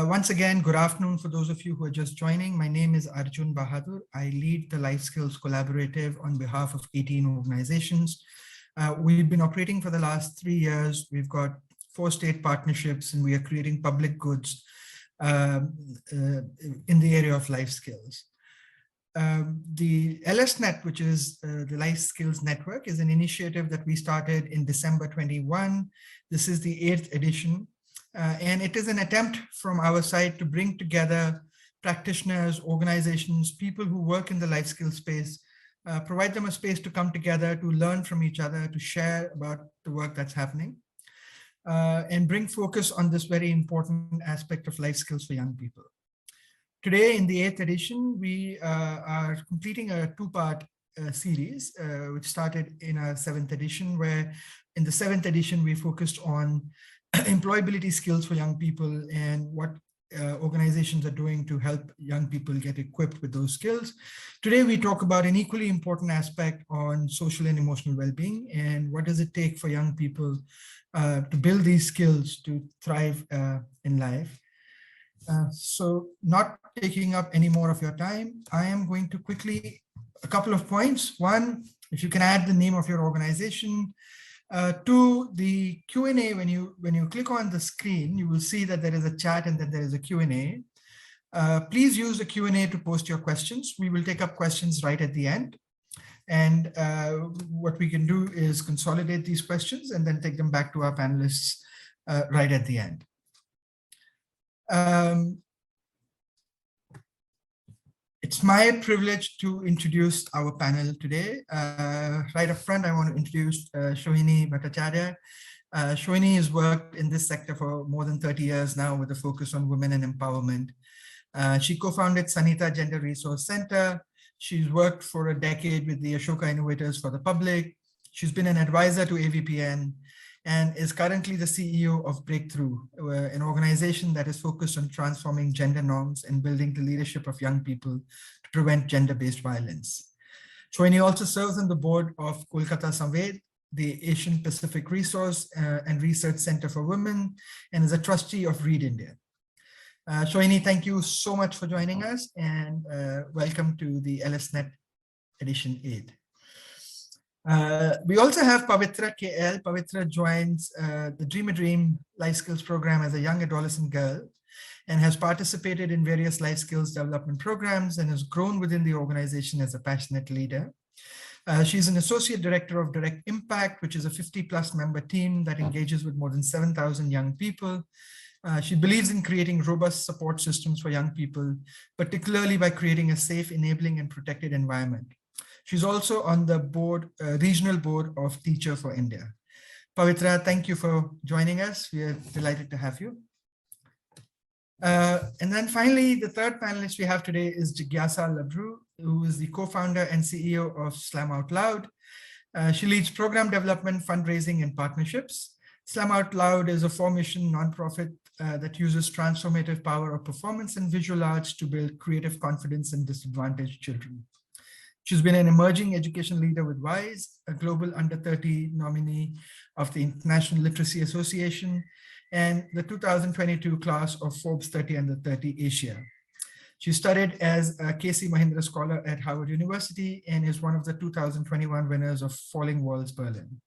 Once again, good afternoon for those of you who are just joining. My name is Arjun Bahadur. I lead the Life Skills Collaborative on behalf of 18 organizations. We've been operating for the last 3 years. We've got 4 state partnerships, and we are creating public goods in the area of life skills. The LSNet, which is the Life Skills Network, is an initiative that we started in December 21. This is the 8th edition. And it is an attempt from our side to bring together practitioners, organizations, people who work in the life skills space, provide them a space to come together, to learn from each other, to share about the work that's happening, and bring focus on this very important aspect of life skills for young people. Today, in the 8th edition, we are completing a 2-part series, which started in our 7th edition, where in the 7th edition, we focused on employability skills for young people and what organizations are doing to help young people get equipped with those skills. Today, we talk about an equally important aspect on social and emotional well-being and what does it take for young people to build these skills to thrive in life. So not taking up any more of your time, I am going to quickly, a couple of points. One, if you can add the name of your organization. 2, the Q&A, when you click on the screen, you will see that there is a chat and then there is a Q&A. Please use the Q&A to post your questions. We will take up questions right at the end. And what we can do is consolidate these questions and then take them back to our panelists right at the end. It's my privilege to introduce our panel today. Right up front, I want to introduce Shohini Bhattacharya. Shohini has worked in this sector for more than 30 years now with a focus on women and empowerment. She co-founded Sanita Gender Resource Center. She's worked for a decade with the Ashoka Innovators for the Public. She's been an advisor to AVPN and is currently the CEO of Breakthrough, an organization that is focused on transforming gender norms and building the leadership of young people to prevent gender-based violence. Shohini also serves on the board of Kolkata Samved, the Asian Pacific Resource and Research Center for Women, and is a trustee of Read India. Shohini, thank you so much for joining us, and welcome to the LSNet Edition 8. We also have Pavitra KL. Pavitra joins the Dream a Dream Life Skills program as a young adolescent girl and has participated in various life skills development programs and has grown within the organization as a passionate leader. She's an associate director of Direct Impact, which is a 50+ member team that engages with more than 7,000 young people. She believes in creating robust support systems for young people, particularly by creating a safe, enabling, and protected environment. She's also on the board, regional board of Teacher for India. Pavitra, thank you for joining us. We are delighted to have you. And then finally, the third panelist we have today is Jigyasa Labru, who is the co-founder and CEO of Slam Out Loud. She leads program development, fundraising, and partnerships. Slam Out Loud is a 4-mission nonprofit that uses transformative power of performance and visual arts to build creative confidence in disadvantaged children. She's been an emerging education leader with WISE, a global under-30 nominee of the International Literacy Association, and the 2022 class of Forbes 30 Under 30 Asia. She studied as a K.C. Mahindra Scholar at Harvard University and is one of the 2021 winners of Falling Walls Berlin.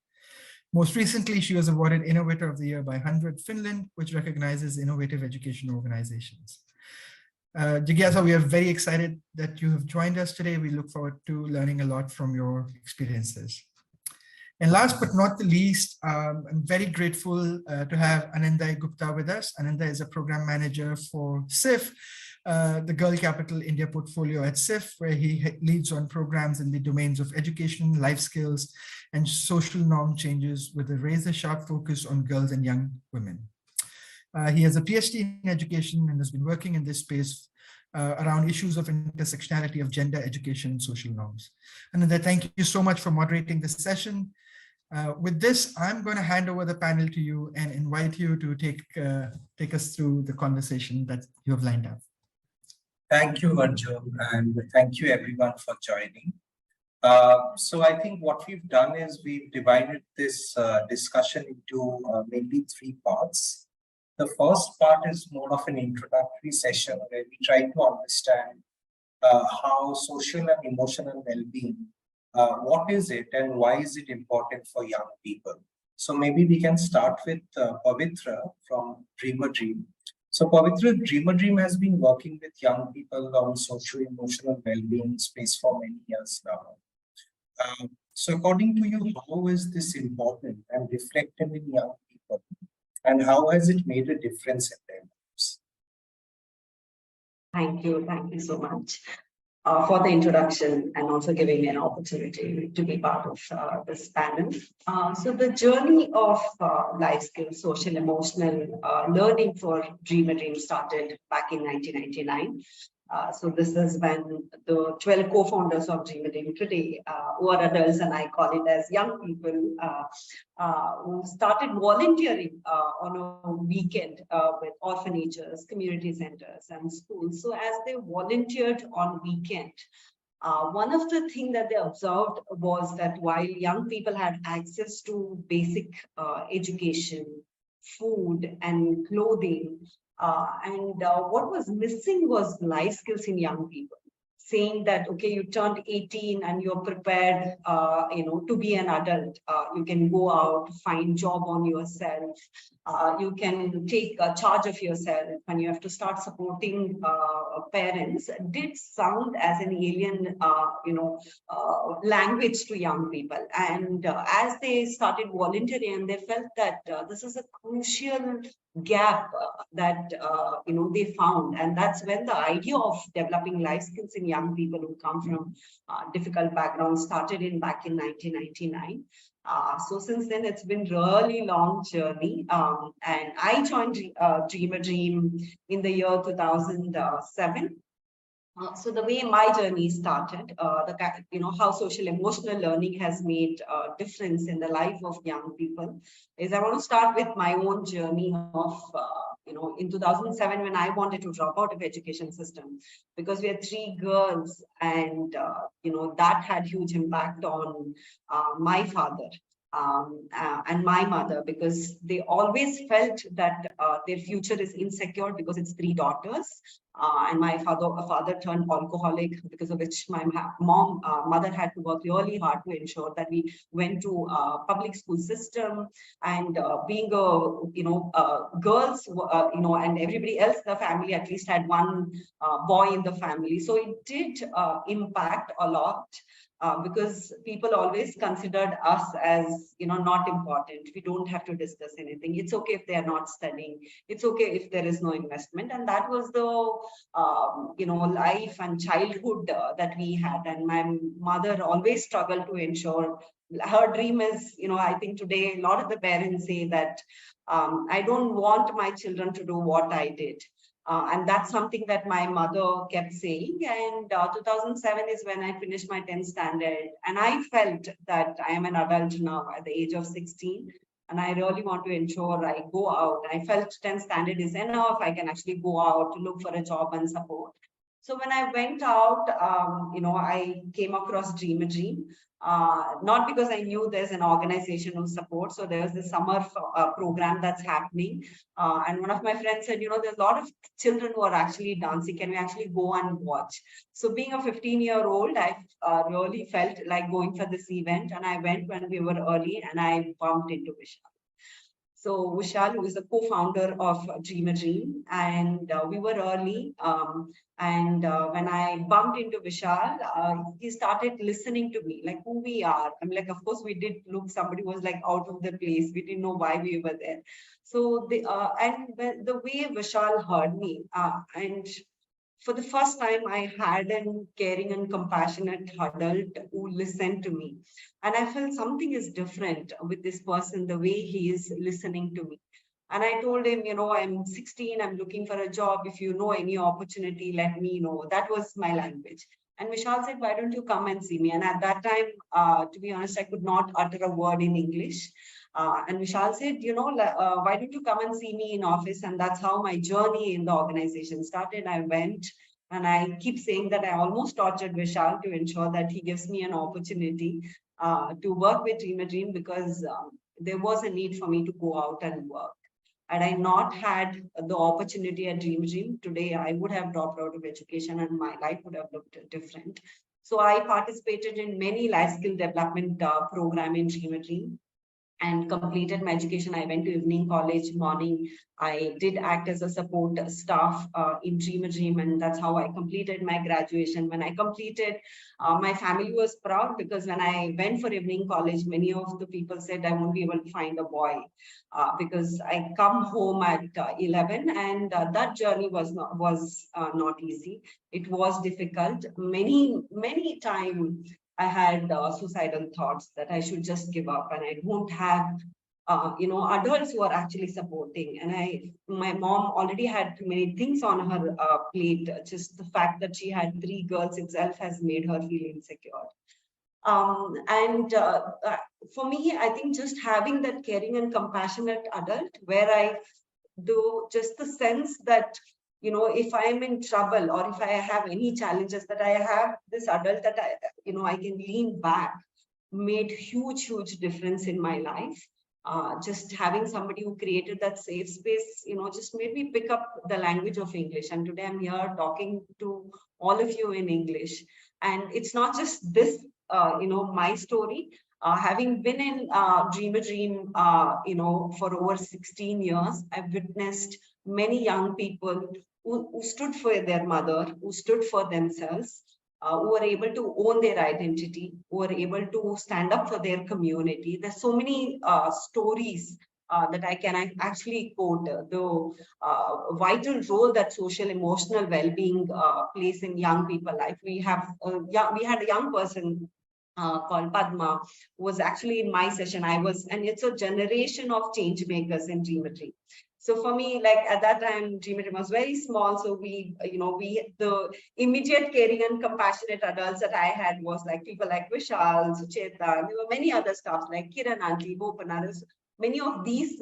Most recently, she was awarded Innovator of the Year by 100 Finland, which recognizes innovative education organizations. Jigyasa, we are very excited that you have joined us today. We look forward to learning a lot from your experiences. And last but not the least, I'm very grateful to have Ananday Gupta with us. Ananday is a program manager for SIF, the Girl Capital India portfolio at SIF, where he leads on programs in the domains of education, life skills, and social norm changes with a razor-sharp focus on girls and young women. He has a PhD in education and has been working in this space around issues of intersectionality of gender, education, and social norms. Ananday, thank you so much for moderating this session. With this, I'm going to hand over the panel to you and invite you to take us through the conversation that you have lined up. Thank you, Arjun, and thank you everyone for joining. So I think what we've done is we've divided this discussion into mainly 3 parts. The first part is more of an introductory session where we try to understand how social and emotional well-being, what is it and why is it important for young people? So maybe we can start with Pavitra from Dreamer Dream. So Pavitra, Dreamer Dream has been working with young people on social emotional well-being space for many years now. So according to you, how is this important and reflected in young people? And how has it made a difference in their lives? Thank you so much for the introduction and also giving me an opportunity to be part of this panel. So the journey of life skills, social emotional learning for Dreamer Dream started back in 1999. So this is when the 12 co-founders of Dreamer Dream today, who are adults, and I call it as young people, who started volunteering on a weekend with orphanages, community centers, and schools. So as they volunteered on weekend, one of the things that they observed was that while young people had access to basic education, food, and clothing, what was missing was life skills in young people. Saying that, okay, you turned 18 and you're prepared, to be an adult. You can go out, find job on yourself. You can take charge of yourself, and you have to start supporting parents. Did sound as an alien, language to young people. And as they started volunteering, they felt that this is a crucial gap that they found, and that's when the idea of developing life skills in young people who come from difficult backgrounds started back in 1999. So since then, it's been really long journey, and I joined Dreamer Dream in the year 2007. So the way my journey started, how social emotional learning has made a difference in the life of young people, is I want to start with my own journey of, in 2007, when I wanted to drop out of education system, because we had 3 girls, and, that had huge impact on my father. And my mother, because they always felt that their future is insecure because it's 3 daughters. And my father turned alcoholic, because of which my mother had to work really hard to ensure that we went to public school system. And being girls, and everybody else in the family at least had one boy in the family. So it did impact a lot. Because people always considered us as, not important. We don't have to discuss anything. It's okay if they are not studying. It's okay if there is no investment. And that was the, life and childhood that we had. And my mother always struggled to ensure her dream is, I think today a lot of the parents say that I don't want my children to do what I did. And that's something that my mother kept saying. And 2007 is when I finished my 10th standard. And I felt that I am an adult now at the age of 16. And I really want to ensure I go out. I felt 10th standard is enough. I can actually go out to look for a job and support. So when I went out, I came across Dreamer Dream. Not because I knew there's an organization who supports. So there's this summer program that's happening. And one of my friends said, there's a lot of children who are actually dancing. Can we actually go and watch? So being a 15-year-old, I really felt like going for this event. And I went when we were early, and I bumped into Vishal. So Vishal, who is the co-founder of Dreamer Dream, and we were early. And when I bumped into Vishal, he started listening to me, like who we are. I'm like, of course, we did look, somebody was like out of the place. We didn't know why we were there. So the way Vishal heard me, and for the first time, I had a caring and compassionate adult who listened to me. And I felt something is different with this person, the way he is listening to me. And I told him, I'm 16, I'm looking for a job. If you know any opportunity, let me know. That was my language. And Vishal said, why don't you come and see me? And at that time, to be honest, I could not utter a word in English. And Vishal said, why don't you come and see me in office? And that's how my journey in the organization started. I went, and I keep saying that I almost tortured Vishal to ensure that he gives me an opportunity to work with Dreamer Dream, because there was a need for me to go out and work. Had I not had the opportunity at Dream, today I would have dropped out of education and my life would have looked different. So I participated in many life skill development program in Dream and completed my education. I went to evening college, morning. I did act as a support staff in Dream, and that's how I completed my graduation. When I completed, my family was proud because when I went for evening college, many of the people said I won't be able to find a boy because I come home at 11, and that journey was not easy. It was difficult. Many times I had suicidal thoughts that I should just give up and I won't have, adults who are actually supporting. And my mom already had many things on her plate. Just the fact that she had 3 girls itself has made her feel insecure. For me, I think just having that caring and compassionate adult where I do just the sense that, if I'm in trouble or if I have any challenges, that I have this adult that I can lean back, made huge difference in my life. Just having somebody who created that safe space, just made me pick up the language of English. And today I'm here talking to all of you in English. And it's not just this, my story. Having been in Dream, for over 16 years, I've witnessed many young people who stood for their mother, who stood for themselves, who are able to own their identity, who are able to stand up for their community. There's so many stories that I can actually quote. The vital role that social emotional well-being plays in young people life. We had a young person called Padma, who was actually in my session. And it's a generation of change makers in Dream. So for me, like at that time, Dream was very small. So the immediate caring and compassionate adults that I had was like people like Vishal, Sucheta. There were many other staffs like Kiran Auntie, Bopana. Many of these,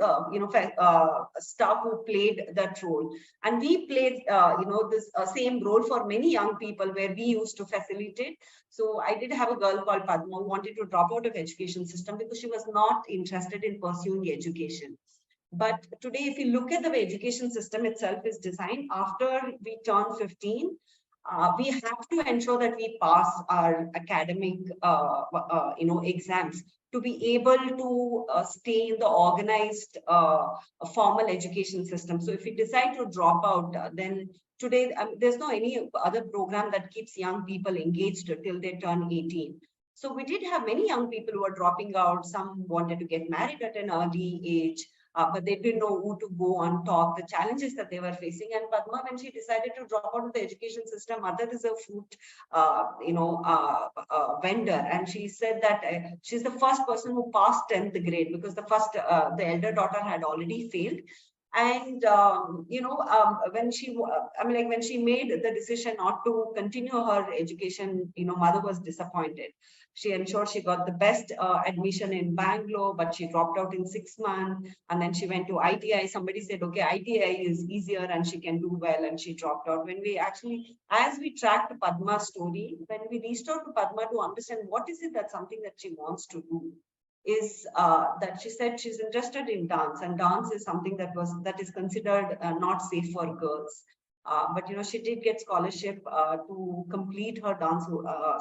staff who played that role. And we played, this same role for many young people where we used to facilitate. So I did have a girl called Padma who wanted to drop out of education system because she was not interested in pursuing education. But today, if you look at the way education system itself is designed, after we turn 15, we have to ensure that we pass our academic, exams to be able to stay in the organized formal education system. So if we decide to drop out, then today there's no any other program that keeps young people engaged till they turn 18. So we did have many young people who were dropping out. Some wanted to get married at an early age. But they didn't know who to go and talk, the challenges that they were facing. And Padma, when she decided to drop out of the education system, mother is a fruit, vendor. And she said that she's the first person who passed 10th grade because the elder daughter had already failed. And, when she made the decision not to continue her education, mother was disappointed. She ensured she got the best admission in Bangalore, but she dropped out in 6 months. And then she went to ITI. Somebody said, okay, ITI is easier and she can do well. And she dropped out. When we actually, as we tracked Padma's story, when we reached out to Padma to understand what is it that's something that she wants to do, is that she said she's interested in dance, and dance is something that is considered not safe for girls. But she did get scholarship to complete her dance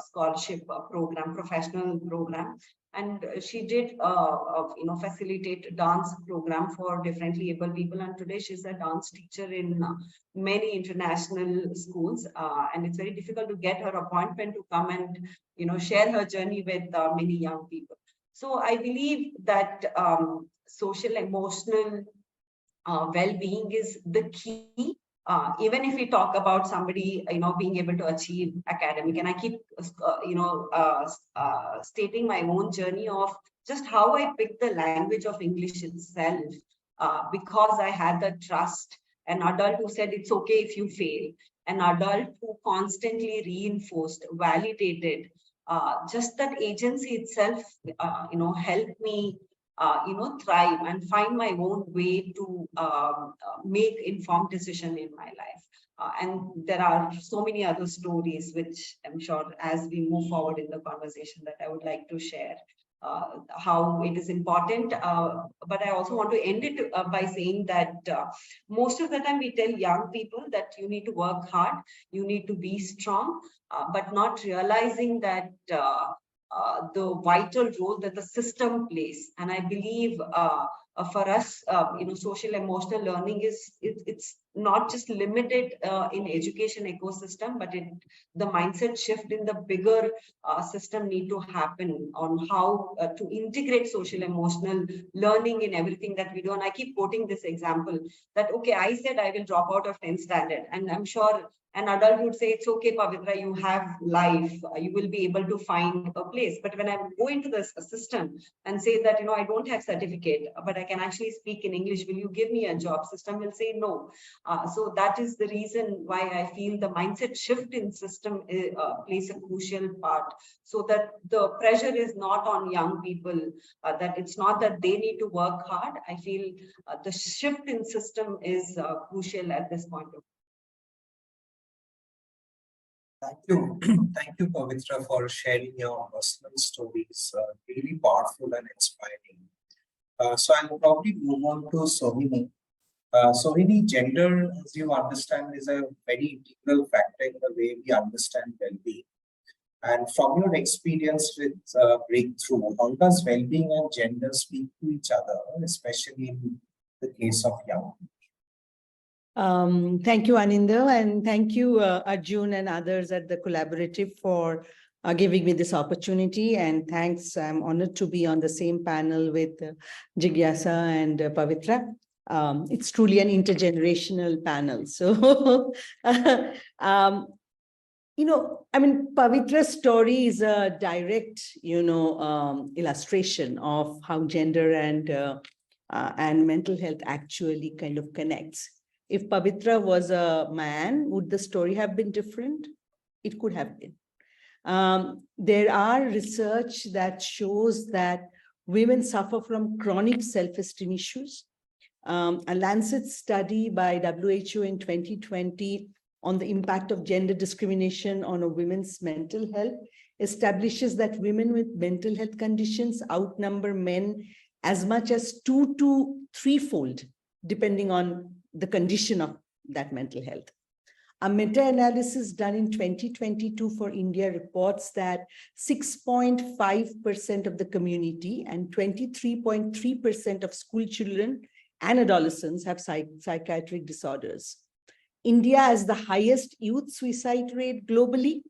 scholarship program, professional program, and she did facilitate dance program for differently able people. And today she's a dance teacher in many international schools, and it's very difficult to get her appointment to come and share her journey with many young people. So I believe that social emotional well-being is the key. Even if we talk about somebody, being able to achieve academic, and I keep, stating my own journey of just how I picked the language of English itself, because I had the trust, an adult who said it's okay if you fail, an adult who constantly reinforced, validated, just that agency itself, helped me, thrive and find my own way to make informed decision in my life. And there are so many other stories, which I'm sure as we move forward in the conversation that I would like to share. how it is important. But I also want to end it by saying that most of the time we tell young people that you need to work hard, you need to be strong, but not realizing that the vital role that the system plays. And I believe for us, social emotional learning it's not just limited in education ecosystem, but the mindset shift in the bigger system need to happen on how to integrate social emotional learning in everything that we do. And I keep quoting this example that, okay, I said I will drop out of 10th standard, and I'm sure an adult would say, it's okay, Pavitra, you have life, you will be able to find a place. But when I go into the system and say that, I don't have certificate, but I can actually speak in English, will you give me a job? System will say no. So that is the reason why I feel the mindset shift in system plays a crucial part, so that the pressure is not on young people, that it's not that they need to work hard. I feel the shift in system is crucial at this point of. Thank you. Thank you, Pavitra, for sharing your personal stories. Really powerful and inspiring. So I'll probably move on to Sohini. Sohini, gender, as you understand, is a very integral factor in the way we understand well-being. And from your experience with Breakthrough, how does well-being and gender speak to each other, especially in the case of young people? Thank you, Anindya, and thank you, Arjun and others at the collaborative for giving me this opportunity. And thanks, I'm honored to be on the same panel with Jigyasa and Pavitra. It's truly an intergenerational panel. So, Pavitra's story is a direct, illustration of how gender and mental health actually kind of connects. If Pavitra was a man, would the story have been different? It could have been. There are research that shows that women suffer from chronic self-esteem issues. A Lancet study by WHO in 2020 on the impact of gender discrimination on a women's mental health establishes that women with mental health conditions outnumber men as much as 2 to 3-fold, depending on the condition of that mental health. A meta-analysis done in 2022 for India reports that 6.5% of the community and 23.3% of school children and adolescents have psychiatric disorders. India has the highest youth suicide rate globally,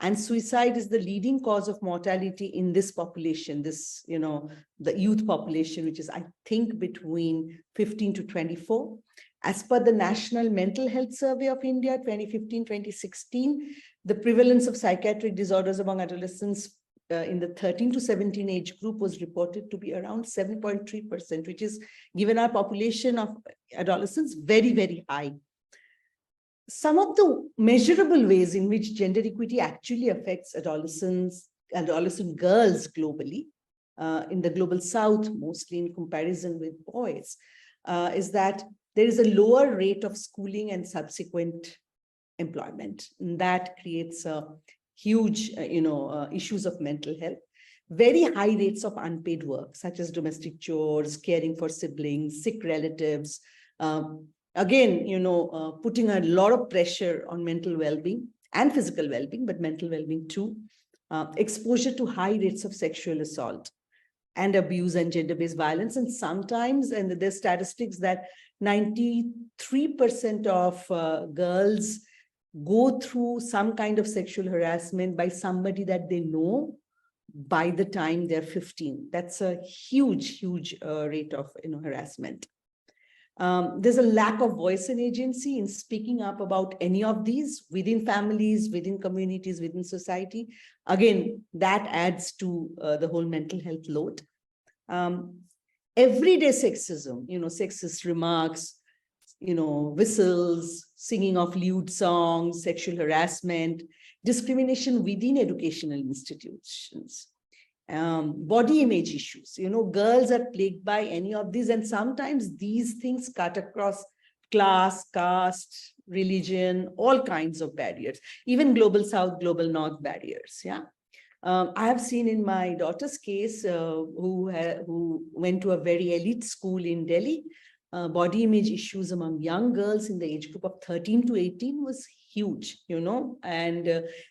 and suicide is the leading cause of mortality in this population, the youth population, which is, I think, between 15 to 24. As per the National Mental Health Survey of India, 2015-2016, the prevalence of psychiatric disorders among adolescents in the 13 to 17 age group was reported to be around 7.3%, which is, given our population of adolescents, very, very high. Some of the measurable ways in which gender equity actually affects adolescents, adolescent girls globally, in the global south, mostly in comparison with boys, is that there is a lower rate of schooling and subsequent employment. And that creates huge, issues of mental health. Very high rates of unpaid work, such as domestic chores, caring for siblings, sick relatives. Again, putting a lot of pressure on mental well-being and physical well-being, but mental well-being too. Exposure to high rates of sexual assault and abuse and gender-based violence. And sometimes, and there's statistics that 93% of girls go through some kind of sexual harassment by somebody that they know by the time they're 15. That's a huge, huge rate of harassment. There's a lack of voice and agency in speaking up about any of these within families, within communities, within society. Again, that adds to the whole mental health load. Everyday sexism, sexist remarks, whistles, singing of lewd songs, sexual harassment, discrimination within educational institutions, body image issues. Girls are plagued by any of these, and sometimes these things cut across class, caste, religion, all kinds of barriers, even global south, global north barriers. Yeah. I have seen in my daughter's case, who went to a very elite school in Delhi, body image issues among young girls in the age group of 13 to 18 was huge, and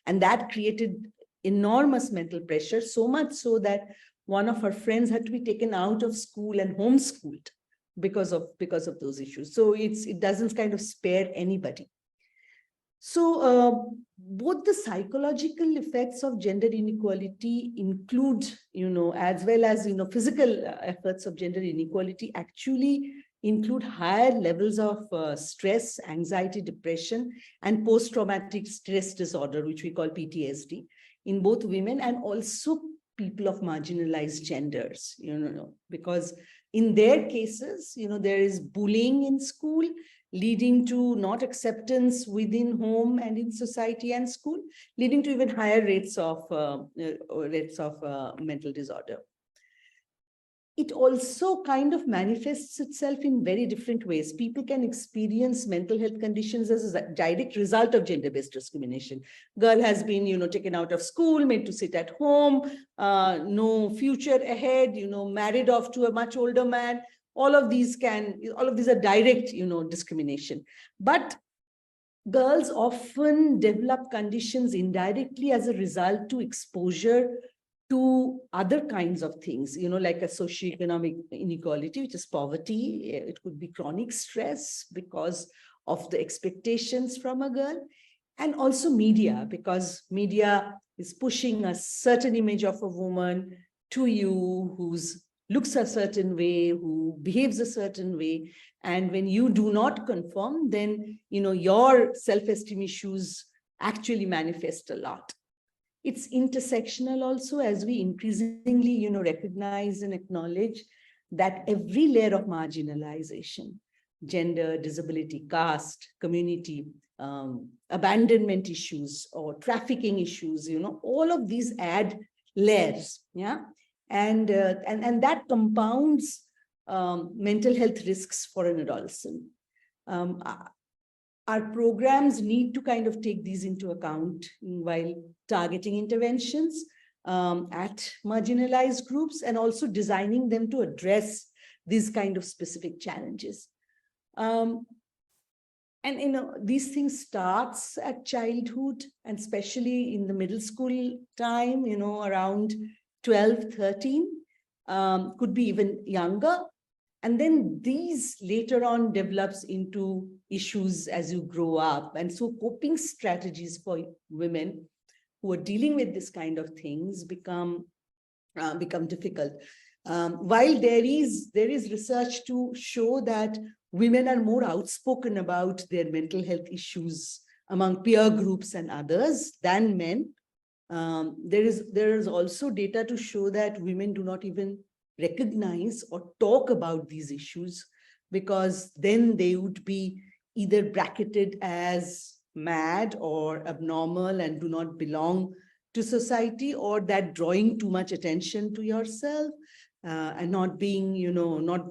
that created enormous mental pressure, so much so that one of her friends had to be taken out of school and homeschooled because of those issues. So it doesn't kind of spare anybody. So both the psychological effects of gender inequality include, as well as, physical efforts of gender inequality actually include higher levels of stress, anxiety, depression, and post-traumatic stress disorder, which we call PTSD, in both women and also people of marginalized genders, because in their cases, there is bullying in school, leading to not acceptance within home and in society and school, leading to even higher rates of mental disorder. It also kind of manifests itself in very different ways. People can experience mental health conditions as a direct result of gender-based discrimination. Girl has been, taken out of school, made to sit at home, no future ahead, married off to a much older man. All of these are direct, discrimination. But girls often develop conditions indirectly as a result to exposure to other kinds of things, like a socioeconomic inequality, which is poverty. It could be chronic stress because of the expectations from a girl, and also media, because media is pushing a certain image of a woman to you, who's looks a certain way, who behaves a certain way. And when you do not conform, then, your self-esteem issues actually manifest a lot. It's intersectional also, as we increasingly, recognize and acknowledge that every layer of marginalization, gender, disability, caste, community, abandonment issues or trafficking issues, all of these add layers, yeah? And that compounds mental health risks for an adolescent. Our programs need to kind of take these into account while targeting interventions at marginalized groups, and also designing them to address these kind of specific challenges. And these things starts at childhood, and especially in the middle school time, around 12, 13, could be even younger. And then these later on develops into issues as you grow up. And so coping strategies for women who are dealing with this kind of things become difficult. While there is research to show that women are more outspoken about their mental health issues among peer groups and others than men, there is also data to show that women do not even recognize or talk about these issues, because then they would be either bracketed as mad or abnormal and do not belong to society, or that drawing too much attention to yourself and not being, not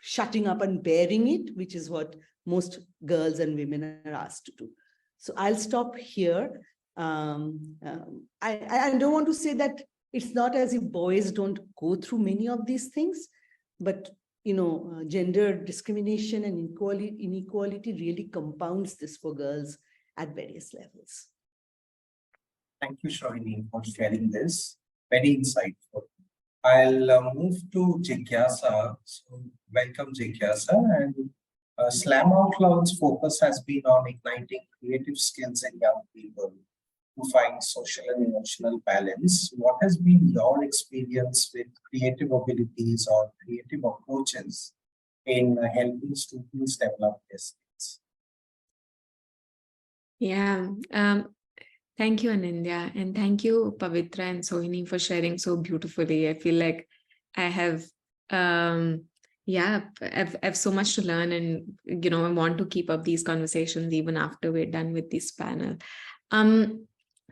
shutting up and bearing it, which is what most girls and women are asked to do. So I'll stop here. I don't want to say that it's not as if boys don't go through many of these things, but gender discrimination and inequality really compounds this for girls at various levels. Thank you, Shravani, for sharing this. Very insightful. I'll move to Jigyasa. So welcome, Jigyasa. And Slam Out Loud's focus has been on igniting creative skills in young people to find social and emotional balance. What has been your experience with creative abilities or creative approaches in helping students develop their skills? Yeah, thank you, Anindya, and thank you, Pavitra and Sohini, for sharing so beautifully. I feel like I have, I've so much to learn, and I want to keep up these conversations even after we're done with this panel.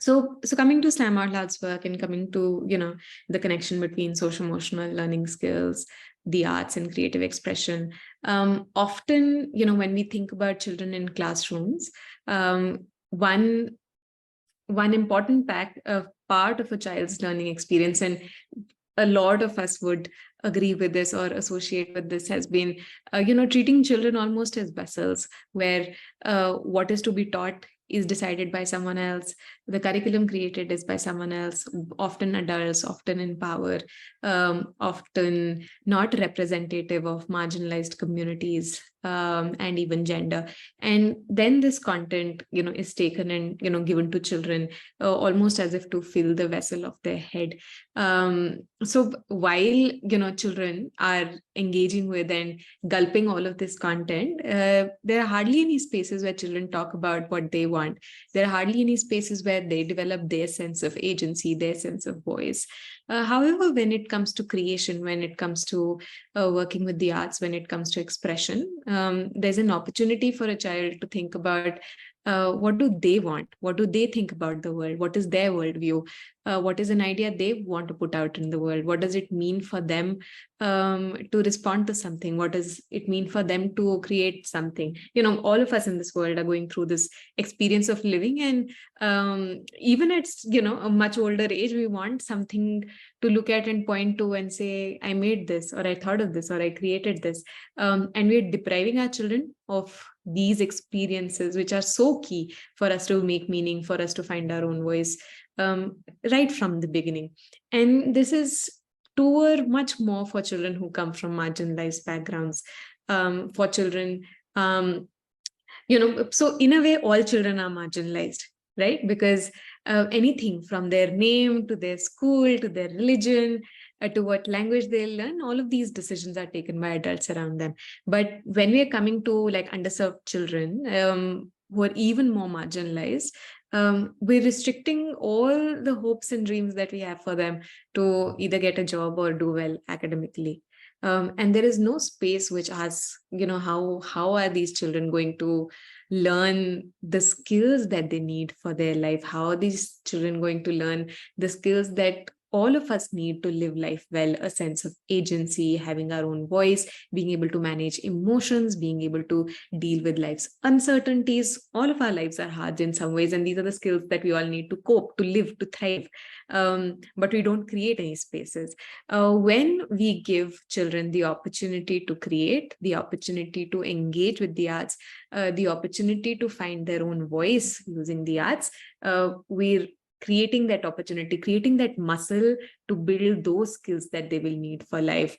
So coming to Slam Out Loud's work and coming to, the connection between social emotional learning skills, the arts and creative expression, often, when we think about children in classrooms, one important part part of a child's learning experience, and a lot of us would agree with this or associate with this, has been, treating children almost as vessels, where what is to be taught is decided by someone else. The curriculum created is by someone else, often adults, often in power, often not representative of marginalized communities, and even gender. And then this content, is taken and, given to children, almost as if to fill the vessel of their head. So while, children are engaging with and gulping all of this content, there are hardly any spaces where children talk about what they want. There are hardly any spaces where they develop their sense of agency, their sense of voice. However, when it comes to creation, when it comes to working with the arts, when it comes to expression, there's an opportunity for a child to think about what do they want? What do they think about the world? What is their worldview? What is an idea they want to put out in the world? What does it mean for them to respond to something? What does it mean for them to create something? All of us in this world are going through this experience of living, and even at a much older age, we want something to look at and point to and say, I made this, or I thought of this, or I created this. And we're depriving our children of these experiences, which are so key for us to make meaning, for us to find our own voice, right from the beginning. And this is truer much more for children who come from marginalized backgrounds, for children, so in a way, all children are marginalized, right? Because anything from their name to their school to their religion, to what language they'll learn, all of these decisions are taken by adults around them. But when we are coming to like underserved children, who are even more marginalized, we're restricting all the hopes and dreams that we have for them to either get a job or do well academically. And there is no space which asks, how are these children going to learn the skills that they need for their life? How are these children going to learn the skills that all of us need to live life well, a sense of agency, having our own voice, being able to manage emotions, being able to deal with life's uncertainties. All of our lives are hard in some ways, and these are the skills that we all need to cope, to live, to thrive. But we don't create any spaces. When we give children the opportunity to create, the opportunity to engage with the arts, the opportunity to find their own voice using the arts, we're creating that opportunity, creating that muscle to build those skills that they will need for life,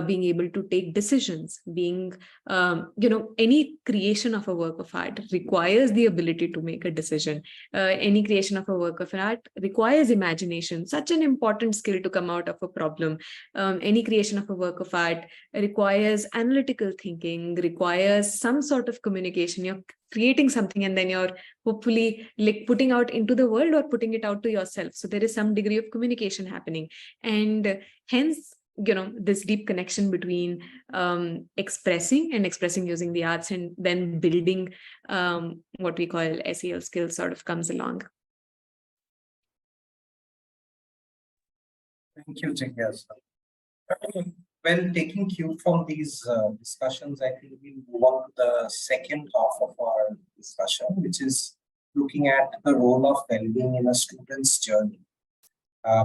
being able to take decisions, being, any creation of a work of art requires the ability to make a decision. Any creation of a work of art requires imagination, such an important skill to come out of a problem. Any creation of a work of art requires analytical thinking, requires some sort of communication. You're creating something and then you're hopefully like putting out into the world or putting it out to yourself. So there is some degree of communication happening. And hence, this deep connection between expressing using the arts and then building what we call SEL skills sort of comes along. Thank you, Jigyasa. Well, taking cue from these discussions, I think we'll move on to the second half of our discussion, which is looking at the role of well-being in a student's journey.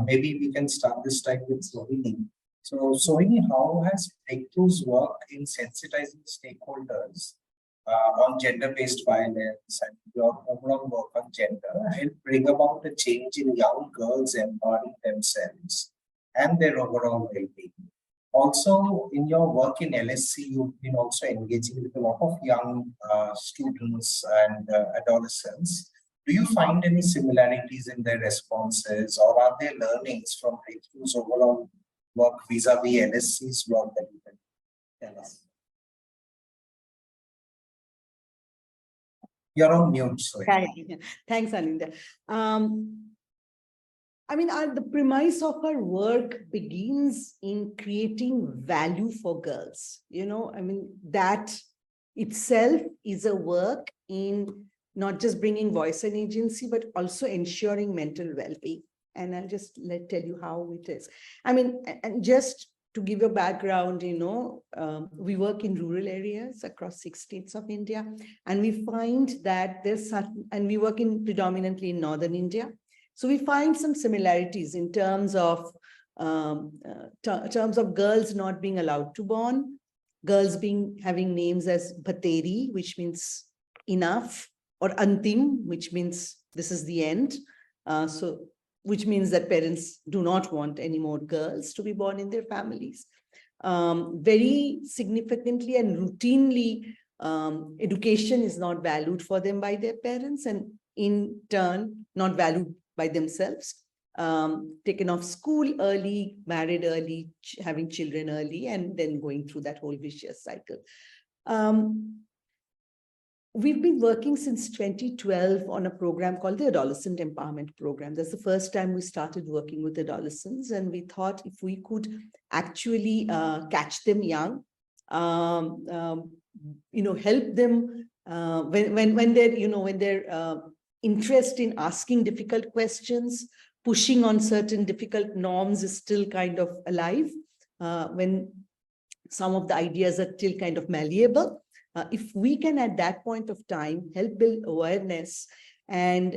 Maybe we can start this time with Sohini. So, Sohini, how has Breakthrough's work in sensitizing stakeholders on gender-based violence and your overall work on gender helped bring about a change in young girls empowering themselves and their overall well-being? Also, in your work in LSC, you've been also engaging with a lot of young students and adolescents. Do you find any similarities in their responses, or are there learnings from Breakthrough's overall work vis-a-vis LSC's work that you can tell us? You're on mute, sorry. Thanks, Alinda. The premise of our work begins in creating value for girls. That itself is a work in not just bringing voice and agency, but also ensuring mental well-being. And I'll just tell you how it is. And just to give you a background, we work in rural areas across 6 states of India, and we find that and we work predominantly in northern India. So we find some similarities in terms of girls not being allowed to born, girls having names as Bhateri, which means enough, or Antim, which means this is the end. Which means that parents do not want any more girls to be born in their families. Very significantly and routinely, education is not valued for them by their parents, and in turn, not valued by themselves. Taken off school early, married early, having children early, and then going through that whole vicious cycle. We've been working since 2012 on a program called the Adolescent Empowerment Program. That's the first time we started working with adolescents, and we thought if we could actually catch them young, help them when their interest in asking difficult questions, pushing on certain difficult norms is still kind of alive, when some of the ideas are still kind of malleable. If we can at that point of time help build awareness and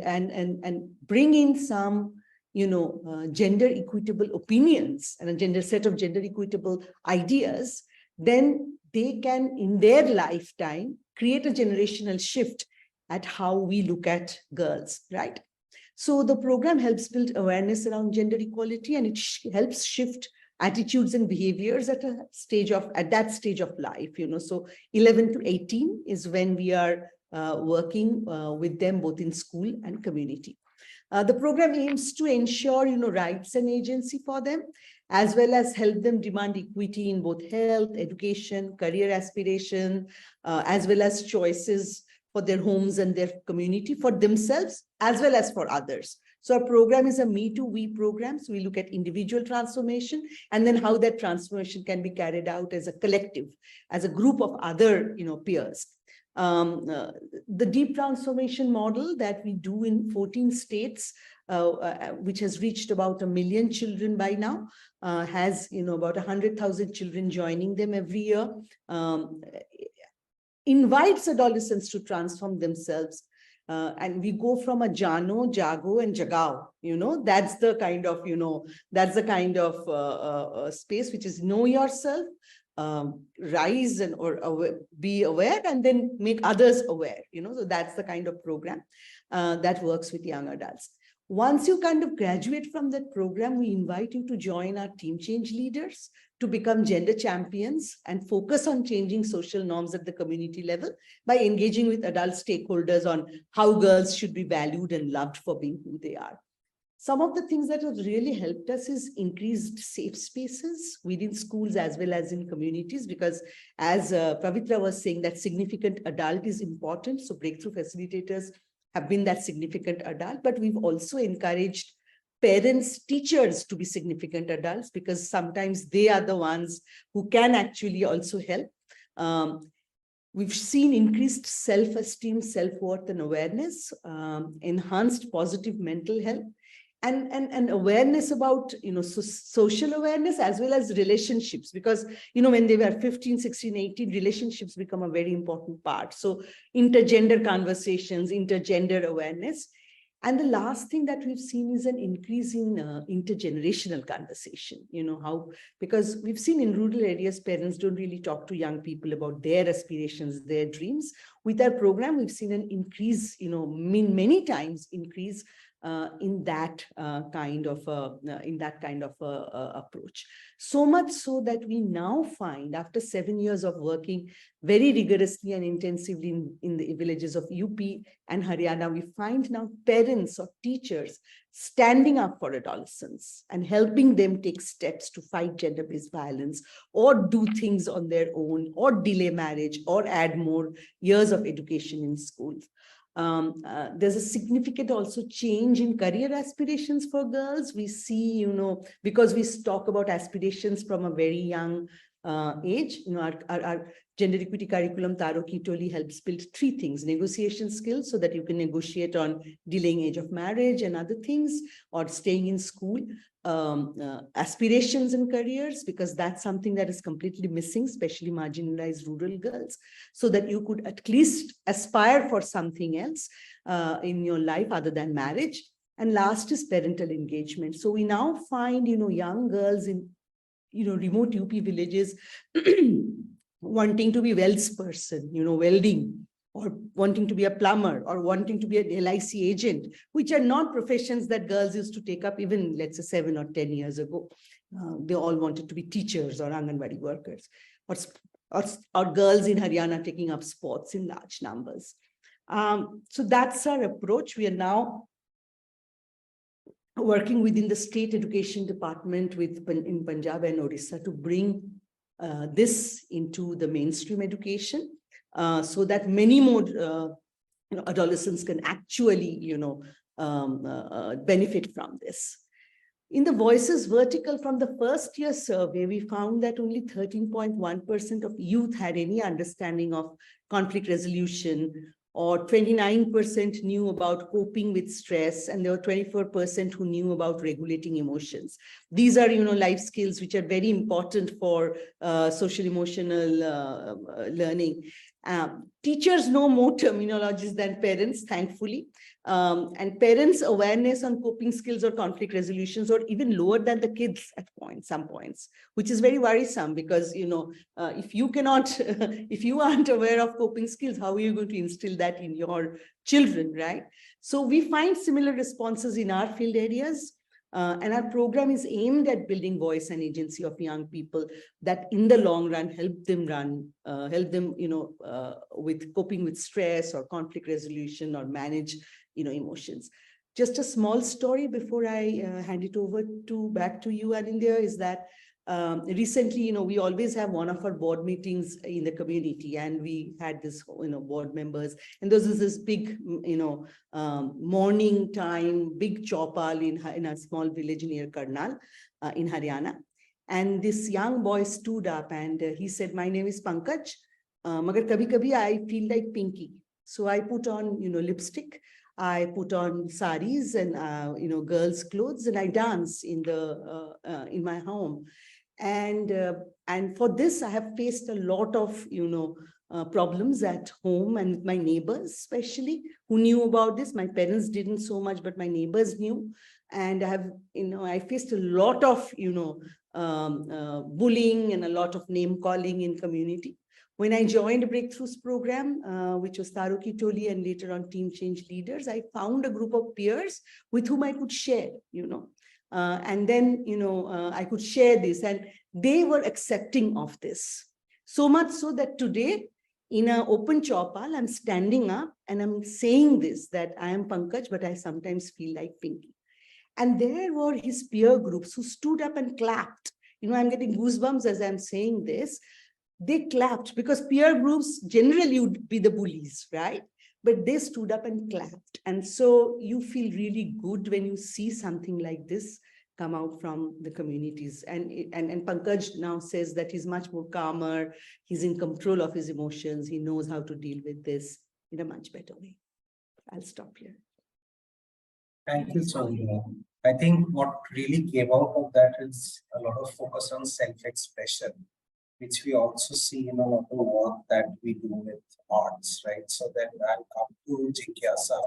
bring in some gender equitable opinions and a set of gender equitable ideas, then they can in their lifetime create a generational shift at how we look at girls, right? So the program helps build awareness around gender equality, and it helps shift attitudes and behaviors at that stage of life. So 11 to 18 is when we are working with them both in school and community. The program aims to ensure rights and agency for them, as well as help them demand equity in both health, education, career aspiration, as well as choices for their homes and their community, for themselves as well as for others. So our program is a Me Too We program. So we look at individual transformation and then how that transformation can be carried out as a collective, as a group of other peers. The deep transformation model that we do in 14 states, which has reached about 1 million children by now, has about 100,000 children joining them every year, invites adolescents to transform themselves. And we go from a Jano, Jago, and Jagao. That's the kind of space which is know yourself, rise or be aware, and then make others aware. So that's the kind of program that works with young adults. Once you kind of graduate from that program, we invite you to join our team change leaders to become gender champions and focus on changing social norms at the community level by engaging with adult stakeholders on how girls should be valued and loved for being who they are. Some of the things that have really helped us is increased safe spaces within schools as well as in communities, because as Pavitra was saying, that significant adult is important. So breakthrough facilitators have been that significant adult, but we've also encouraged parents, teachers to be significant adults, because sometimes they are the ones who can actually also help. We've seen increased self-esteem, self-worth, and awareness, enhanced positive mental health, and awareness about social awareness as well as relationships, because when they were 15, 16, 18, relationships become a very important part. So intergender conversations, intergender awareness. And the last thing that we've seen is an increase in intergenerational conversation. Because we've seen in rural areas, parents don't really talk to young people about their aspirations, their dreams. With our program, we've seen an increase, many times increase in that kind of approach. So much so that we now find, after 7 years of working very rigorously and intensively in the villages of UP and Haryana, we find now parents or teachers standing up for adolescents and helping them take steps to fight gender-based violence, or do things on their own, or delay marriage, or add more years of education in schools. There's a significant also change in career aspirations for girls. We see, because we talk about aspirations from a very young age, our gender equity curriculum, Taro Kitoli, helps build 3 things: negotiation skills, so that you can negotiate on delaying age of marriage and other things, or staying in school, aspirations and careers, because that's something that is completely missing, especially marginalized rural girls, so that you could at least aspire for something else in your life other than marriage. And last is parental engagement. So we now find, young girls in, remote UP villages wanting to be Wells person, welding, or wanting to be a plumber, or wanting to be an LIC agent, which are not professions that girls used to take up even, let's say, 7 or 10 years ago. They all wanted to be teachers or Anganwadi workers, or girls in Haryana taking up sports in large numbers. So that's our approach. We are now working within the state education department in Punjab and Odisha to bring this into the mainstream education, so that many more adolescents can actually benefit from this. In the Voices vertical, from the first year survey, we found that only 13.1% of youth had any understanding of conflict resolution, or 29% knew about coping with stress, and there were 24% who knew about regulating emotions. These are, life skills which are very important for social emotional learning. Teachers know more terminologies than parents, thankfully. And parents' awareness on coping skills or conflict resolutions are even lower than the kids at some points, which is very worrisome, because, if you cannot, if you aren't aware of coping skills, how are you going to instill that in your children, right? So we find similar responses in our field areas. And our program is aimed at building voice and agency of young people that in the long run help them with coping with stress or conflict resolution, or manage emotions. Just a small story before I hand it over back to you, Anindya, is that recently, we always have one of our board meetings in the community, and we had this, board members, and there was this big, morning time, big chopal in a small village near Karnal in Haryana. And this young boy stood up and he said, "My name is Pankaj, magar kabhi kabhi I feel like Pinky." So I put on, lipstick, I put on saris and, girls' clothes, and I dance in in my home. And for this, I have faced a lot of, problems at home, and my neighbors, especially, who knew about this. My parents didn't so much, but my neighbors knew. And I have, I faced a lot of, bullying and a lot of name calling in community. When I joined Breakthroughs program, which was Taruki Toli and later on Team Change Leaders, I found a group of peers with whom I could share, and then, I could share this, and they were accepting of this. So much so that today, in an open chopal, I'm standing up and I'm saying this, that I am Pankaj, but I sometimes feel like Pinky. And there were his peer groups who stood up and clapped. I'm getting goosebumps as I'm saying this. They clapped, because peer groups generally would be the bullies, right? But they stood up and clapped. And so you feel really good when you see something like this come out from the communities. And Pankaj now says that he's much more calmer, he's in control of his emotions, he knows how to deal with this in a much better way. I'll stop here. Thank you, Sonia. I think what really came out of that is a lot of focus on self-expression, which we also see in a lot of work that we do with arts, right? So then I'll come to Jigyasa.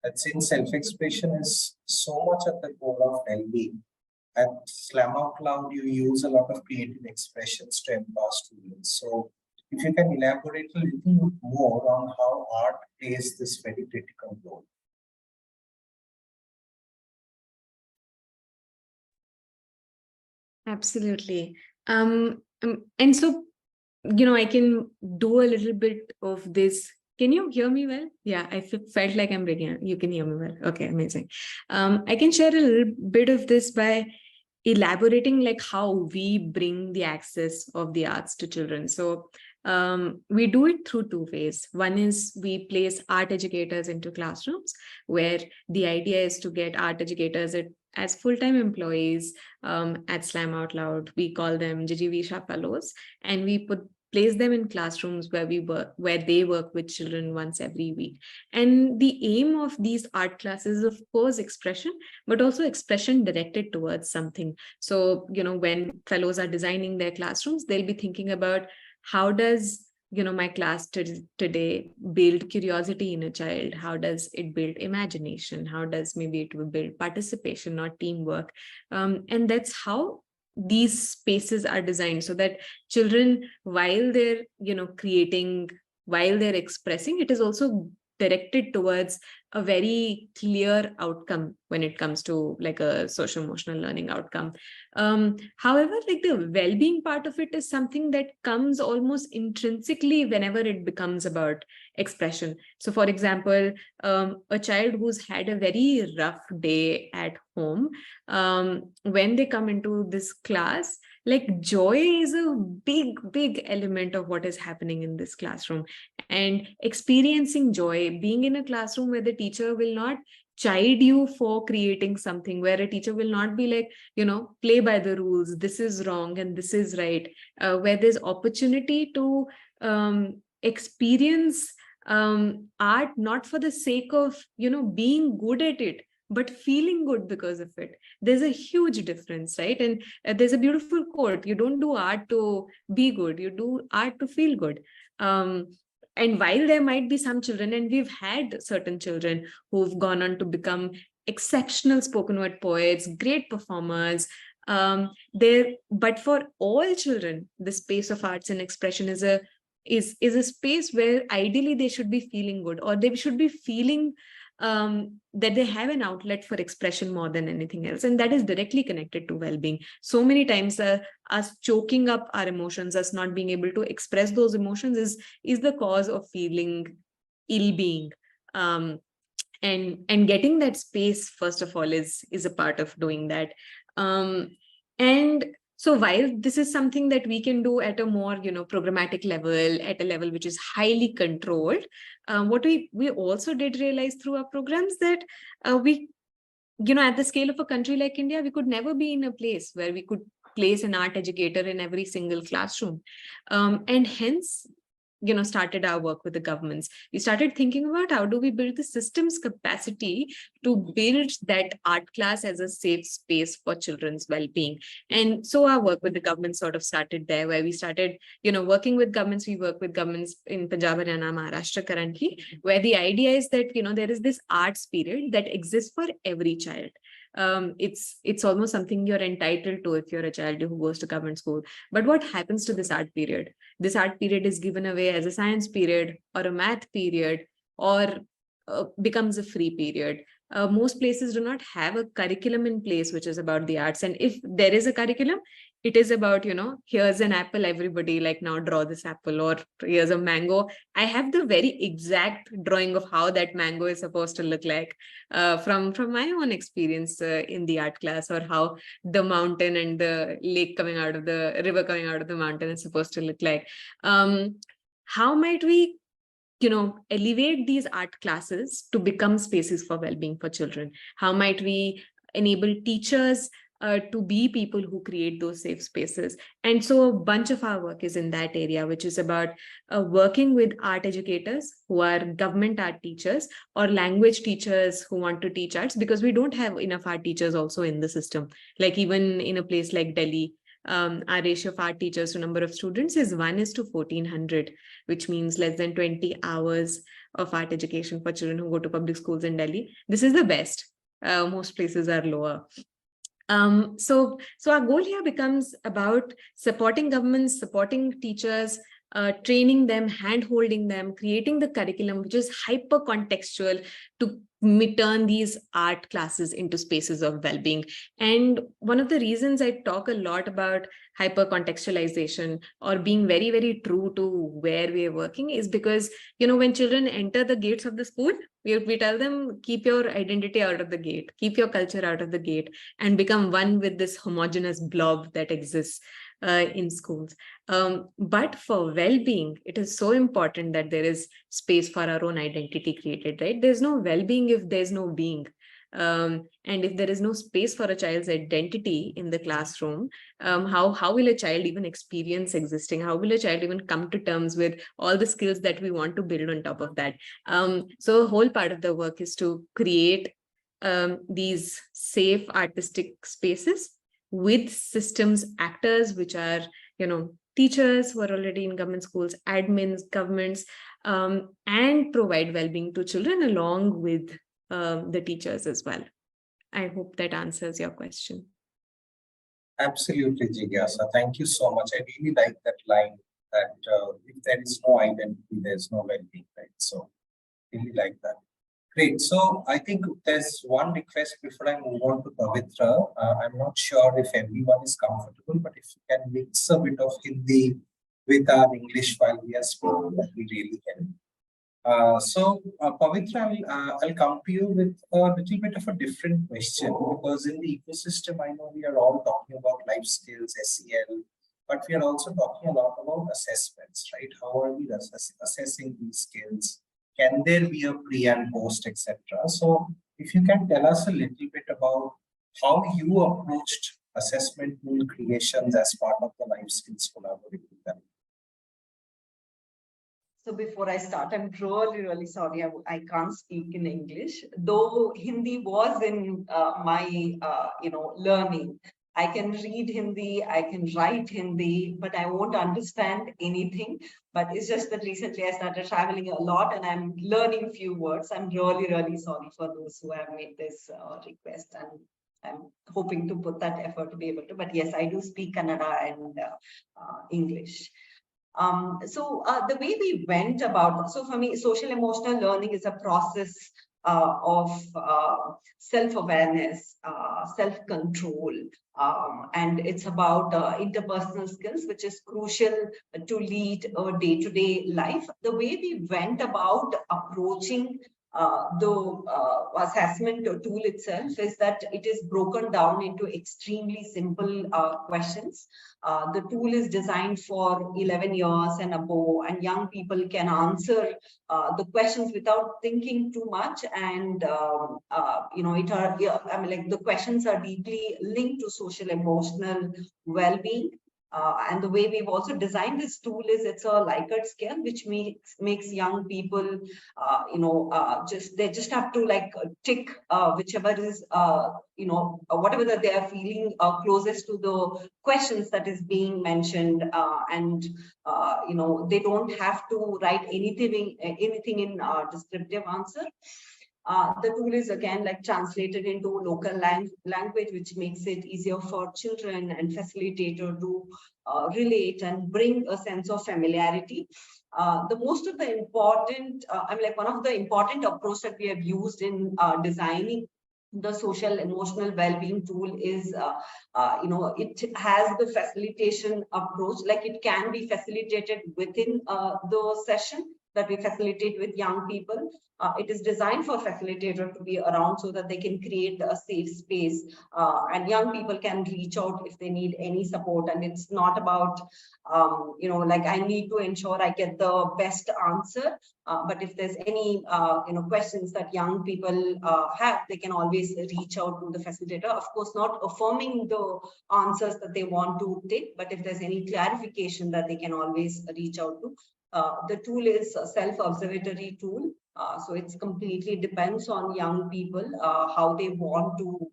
That since self-expression is so much at the core of well-being, at Slam Out Loud, you use a lot of creative expressions to empower students. So if you can elaborate a little more on how art plays this very critical role. Absolutely. And so, I can do a little bit of this. Can you hear me well? Yeah, I felt like I'm breaking. You can hear me well. Okay, amazing. I can share a little bit of this by elaborating like how we bring the access of the arts to children. So we do it through two ways. One is we place art educators into classrooms, where the idea is to get art educators as full-time employees at Slam Out Loud. We call them Jijivisha Fellows, and we place them in classrooms where they work with children once every week. And the aim of these art classes is, of course, expression, but also expression directed towards something. So, when fellows are designing their classrooms, they'll be thinking about how does my class today build curiosity in a child? How does it build imagination? How does maybe it will build participation or teamwork? And that's how these spaces are designed, so that children, while they're, creating, while they're expressing, it is also directed towards a very clear outcome when it comes to like a social emotional learning outcome. However, like the well-being part of it is something that comes almost intrinsically whenever it becomes about expression. So for example, a child who's had a very rough day at home, when they come into this class, like joy is a big element of what is happening in this classroom. And experiencing joy, being in a classroom where the teacher will not chide you for creating something, where a teacher will not be like, play by the rules, this is wrong and this is right, where there's opportunity to experience art, not for the sake of, being good at it, but feeling good because of it. There's a huge difference, right? And there's a beautiful quote: you don't do art to be good, you do art to feel good. And while there might be some children, and we've had certain children who've gone on to become exceptional spoken word poets, great performers, but for all children, the space of arts and expression is a space where ideally they should be feeling good, or they should be feeling that they have an outlet for expression more than anything else. And that is directly connected to well-being. So many times us choking up our emotions, us not being able to express those emotions is the cause of feeling ill-being. And getting that space, first of all, is a part of doing that. And so while this is something that we can do at a more, programmatic level, at a level which is highly controlled, what we also did realize through our programs that we, at the scale of a country like India, we could never be in a place where we could place an art educator in every single classroom. And hence, started our work with the governments. We started thinking about how do we build the system's capacity to build that art class as a safe space for children's well-being. And so our work with the government sort of started there, where we started, working with governments. We work with governments in Punjab, Haryana, Maharashtra currently, where the idea is that, there is this arts period that exists for every child. It's almost something you're entitled to if you're a child who goes to government school. But what happens to this art period? This art period is given away as a science period or a math period, or becomes a free period. Most places do not have a curriculum in place which is about the arts. And if there is a curriculum, it is about, here's an apple, everybody, like, now draw this apple, or here's a mango. I have the very exact drawing of how that mango is supposed to look like from my own experience in the art class, or how the mountain and the lake coming out of the river coming out of the mountain is supposed to look like. How might we elevate these art classes to become spaces for well-being for children? How might we enable teachers to be people who create those safe spaces? And so a bunch of our work is in that area, which is about working with art educators who are government art teachers, or language teachers who want to teach arts, because we don't have enough art teachers also in the system. Like even in a place like Delhi, our ratio of art teachers to number of students is 1:1,400, which means less than 20 hours of art education for children who go to public schools in Delhi. This is the best. Most places are lower. So our goal here becomes about supporting governments, supporting teachers, training them, hand-holding them, creating the curriculum, which is hyper-contextual, to turn these art classes into spaces of well-being. And one of the reasons I talk a lot about hyper-contextualization, or being very, very true to where we are working, is because, when children enter the gates of the school, we tell them, keep your identity out of the gate, keep your culture out of the gate, and become one with this homogeneous blob that exists in schools. But for well-being, it is so important that there is space for our own identity created, right? There's no well-being if there's no being. And if there is no space for a child's identity in the classroom, how will a child even experience existing? How will a child even come to terms with all the skills that we want to build on top of that? So a whole part of the work is to create these safe artistic spaces with systems actors, which are, teachers who are already in government schools, admins, governments, and provide well-being to children along with the teachers as well. I hope that answers your question. Absolutely, Jigyasa. Thank you so much. I really like that line that if there is no identity, there's no well-being, right? So really like that. Great. So I think there's one request before I move on to Pavitra. I'm not sure if everyone is comfortable, but if you can mix a bit of Hindi with our English while we are speaking, that will really help. Pavitra, I'll come to you with a little bit of a different question, because in the ecosystem, I know we are all talking about life skills, SEL, but we are also talking a lot about assessments, right? How are we assessing these skills? Can there be a pre and post, etc.? So if you can tell us a little bit about how you approached assessment tool creations as part of the life skills collaborative. So before I start, I'm really sorry. I can't speak in English, though Hindi was in my learning. I can read Hindi, I can write Hindi, but I won't understand anything. But it's just that recently I started traveling a lot and I'm learning few words. I'm really sorry for those who have made this request, and I'm hoping to put that effort to be able to. But yes, I do speak Kannada and English. The way we went about, so for me, social emotional learning is a process of self-awareness, self-control, and it's about interpersonal skills, which is crucial to lead a day-to-day life. The way we went about approaching the assessment tool itself is that it is broken down into extremely simple questions. The tool is designed for 11 years and above, and young people can answer the questions without thinking too much. And the questions are deeply linked to social emotional well-being. And the way we've also designed this tool is it's a Likert scale, which makes young people, they just have to tick whichever is, whatever that they are feeling closest to the questions that is being mentioned, they don't have to write anything in descriptive answer. The tool is again translated into local language, which makes it easier for children and facilitator to relate and bring a sense of familiarity. One of the important approach that we have used in designing the social emotional well-being tool is, it has the facilitation approach. It can be facilitated within the session that we facilitate with young people. It is designed for facilitator to be around so that they can create a safe space, and young people can reach out if they need any support. And it's not about, I need to ensure I get the best answer. But if there's any, questions that young people have, they can always reach out to the facilitator. Of course, not affirming the answers that they want to take, but if there's any clarification that they can always reach out to. The tool is a self-observatory tool. So it's completely depends on young people, how they want to,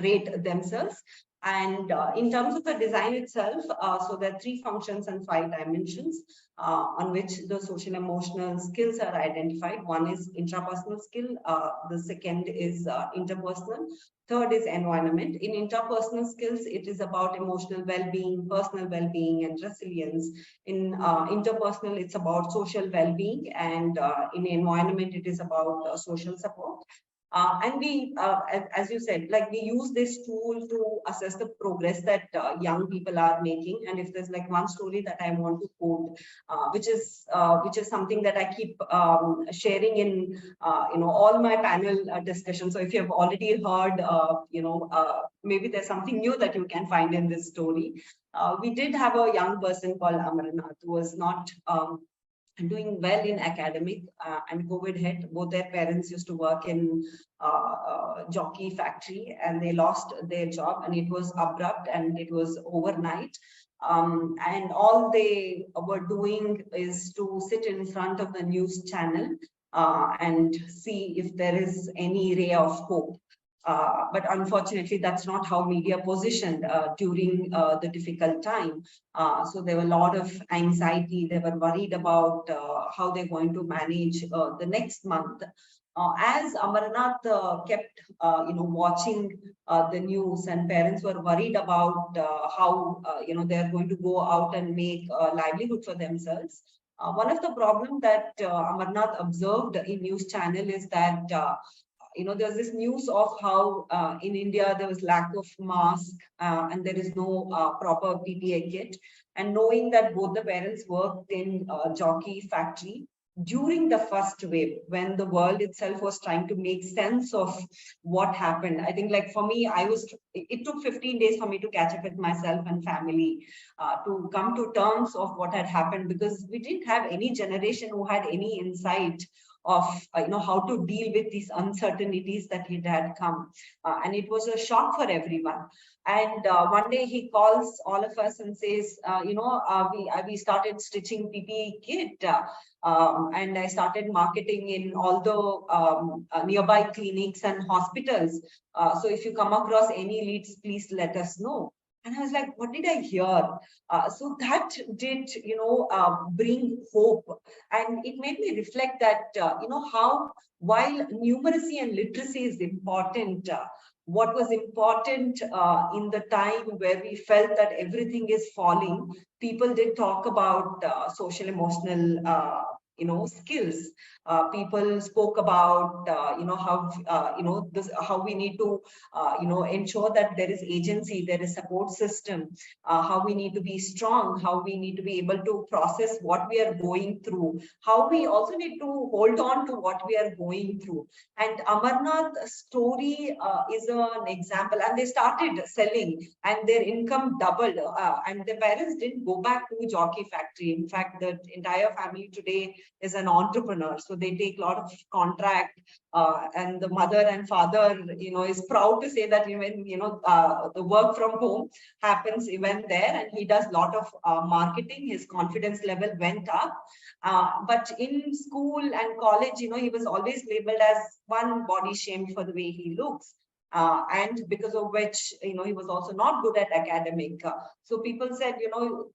rate themselves. And in terms of the design itself, so there are 3 functions and 5 dimensions on which the social emotional skills are identified. One is intrapersonal skill. The second is interpersonal. Third is environment. In interpersonal skills, it is about emotional well-being, personal well-being, and resilience. In interpersonal, it's about social well-being, and in environment, it is about social support. And we, as you said, we use this tool to assess the progress that young people are making. And if there's one story that I want to quote, which is something that I keep sharing in all my panel discussions. So if you have already heard, maybe there's something new that you can find in this story. We did have a young person called Amarnath who was not doing well in academic, and COVID hit. Both their parents used to work in jockey factory, and they lost their job, and it was abrupt and it was overnight. And all they were doing is to sit in front of the news channel and see if there is any ray of hope. But unfortunately, that's not how media positioned during the difficult time. So there were a lot of anxiety. They were worried about how they're going to manage the next month. As Amarnath kept, watching the news, and parents were worried about how, they're going to go out and make a livelihood for themselves. One of the problems that Amarnath observed in news channel is that there's this news of how in India there was lack of mask and there is no proper PPE kit. And knowing that both the parents worked in jockey factory during the first wave, when the world itself was trying to make sense of what happened. I think, like, for me, it took 15 days for me to catch up with myself and family to come to terms of what had happened, because we didn't have any generation who had any insight of how to deal with these uncertainties that had come, and it was a shock for everyone. And one day he calls all of us and says, we started stitching PPE kit, and I started marketing in all the nearby clinics and hospitals. So if you come across any leads, please let us know. And I was like, what did I hear? So that did, bring hope. And it made me reflect that, how, while numeracy and literacy is important, what was important in the time where we felt that everything is falling, people did talk about social emotional skills. People spoke about how we need to ensure that there is agency, there is support system, how we need to be strong, how we need to be able to process what we are going through, how we also need to hold on to what we are going through. And Amarnath's story is an example. And they started selling and their income doubled, and the parents didn't go back to jockey factory. In fact, the entire family today is an entrepreneur. So they take a lot of contract, and the mother and father, is proud to say that even, the work from home happens even there, and he does a lot of marketing. His confidence level went up. But in school and college, he was always labeled as one, body shamed for the way he looks. And because of which, he was also not good at academic. So people said,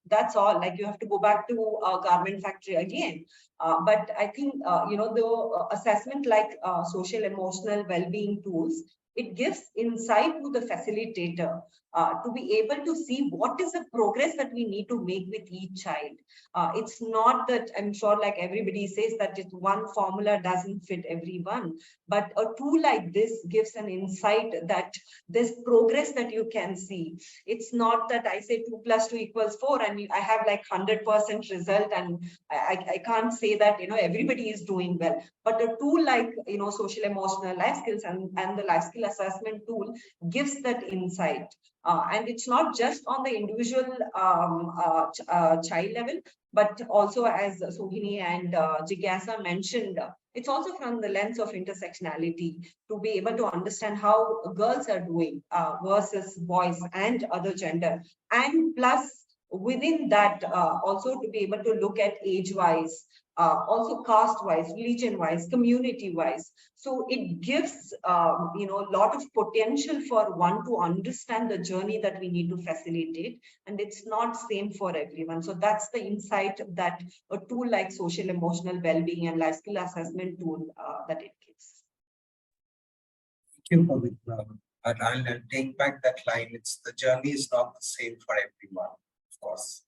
that's all, like, you have to go back to a garment factory again. But I think, the assessment like social emotional well-being tools, it gives insight to the facilitator to be able to see what is the progress that we need to make with each child. It's not that, I'm sure, like everybody says, that it one formula doesn't fit everyone, but a tool like this gives an insight that there's progress that you can see. It's not that I say 2 + 2 = 4 and I have like 100% result, and I can't say that, everybody is doing well. But a tool like, social emotional life skills and the life skill assessment tool gives that insight. And it's not just on the individual child level, but also, as Sohini and Jigyasa mentioned, it's also from the lens of intersectionality, to be able to understand how girls are doing versus boys and other gender. And plus, within that, also to be able to look at age-wise, also caste-wise, religion-wise, community-wise. So it gives, a lot of potential for one to understand the journey that we need to facilitate. And it's not same for everyone. So that's the insight that a tool like social emotional well-being and life skill assessment tool that it gives. Thank you, Pavitra. And I'll take back that line. It's the journey is not the same for everyone, of course.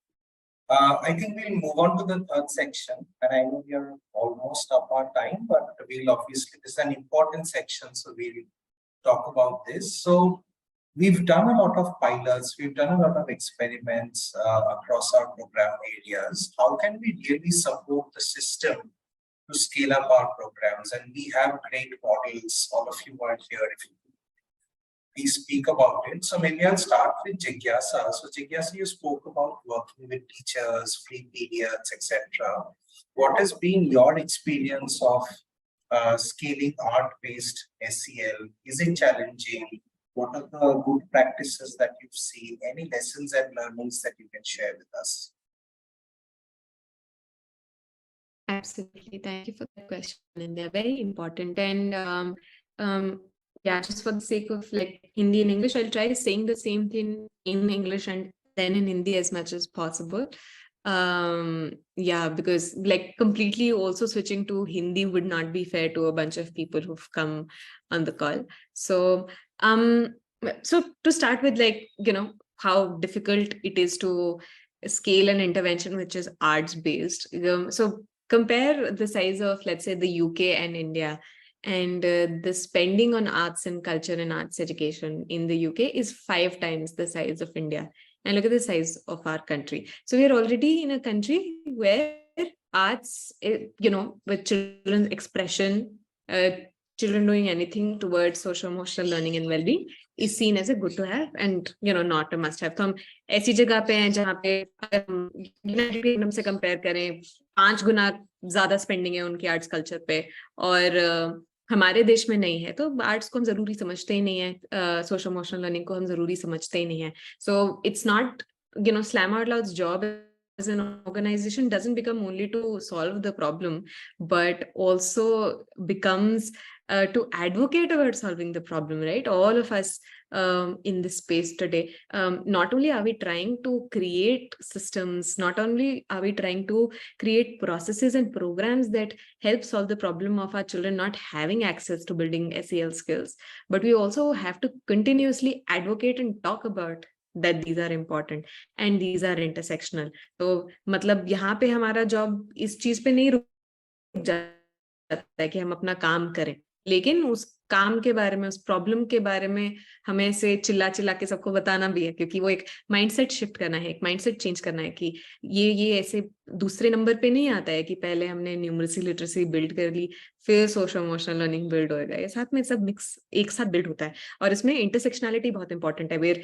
I think we'll move on to the third section, and I know we are almost up our time, but we'll obviously, this is an important section, so we'll talk about this. So we've done a lot of pilots, we've done a lot of experiments across our program areas. How can we really support the system to scale up our programs? And we have great models. All of you are here. If you please speak about it. So maybe I'll start with Jigyasa. So Jigyasa, you spoke about working with teachers, free periods, etc. What has been your experience of scaling art-based SEL? Is it challenging? What are the good practices that you've seen? Any lessons and learnings that you can share with us? Absolutely. Thank you for that question. And they're very important. And yeah, just for the sake of like Hindi and English, I'll try saying the same thing in English and then in Hindi as much as possible. Yeah, because like completely also switching to Hindi would not be fair to a bunch of people who've come on the call. So so to start with, like, how difficult it is to scale an intervention which is arts based. So compare the size of, let's say, the UK and India, and the spending on arts and culture and arts education in the UK is 5 times the size of India. And look at the size of our country. So we're already in a country where arts, with children's expression, children doing anything towards social emotional learning and well-being is seen as a good to have and not a must have. तो हम ऐसी जगह पे हैं जहाँ पे अगर हम यूनाइटेड किंगडम से कंपेयर करें 5 गुना ज्यादा स्पेंडिंग है उनके आर्ट्स कल्चर पे, और हमारे देश में नहीं है, तो आर्ट्स को हम जरूरी समझते ही नहीं है, सोशल इमोशनल लर्निंग को हम जरूरी समझते ही नहीं है. So it's not, Slam Out Loud's job as an organization doesn't become only to solve the problem, but also becomes to advocate about solving the problem, right? All of us in this space today, not only are we trying to create systems, not only are we trying to create processes and programs that help solve the problem of our children not having access to building SEL skills, but we also have to continuously advocate and talk about that these are important and these are intersectional. तो मतलब यहाँ पे हमारा job इस चीज पे नहीं रुक जाता है कि हम अपना काम करें, लेकिन उस काम के बारे में, उस प्रॉब्लम के बारे में हमें से चिल्ला चिल्ला के सबको बताना भी है, क्योंकि वो एक माइंडसेट शिफ्ट करना है, एक माइंडसेट चेंज करना है कि ये ऐसे दूसरे नंबर पे नहीं आता है कि पहले हमने न्यूमरेसी लिटरेसी बिल्ड कर ली फिर सोशल इमोशनल लर्निंग बिल्ड होएगा. ये साथ में सब मिक्स एक साथ बिल्ड होता है, और इसमें इंटरसेक्शनैलिटी बहुत इंपॉर्टेंट है. Where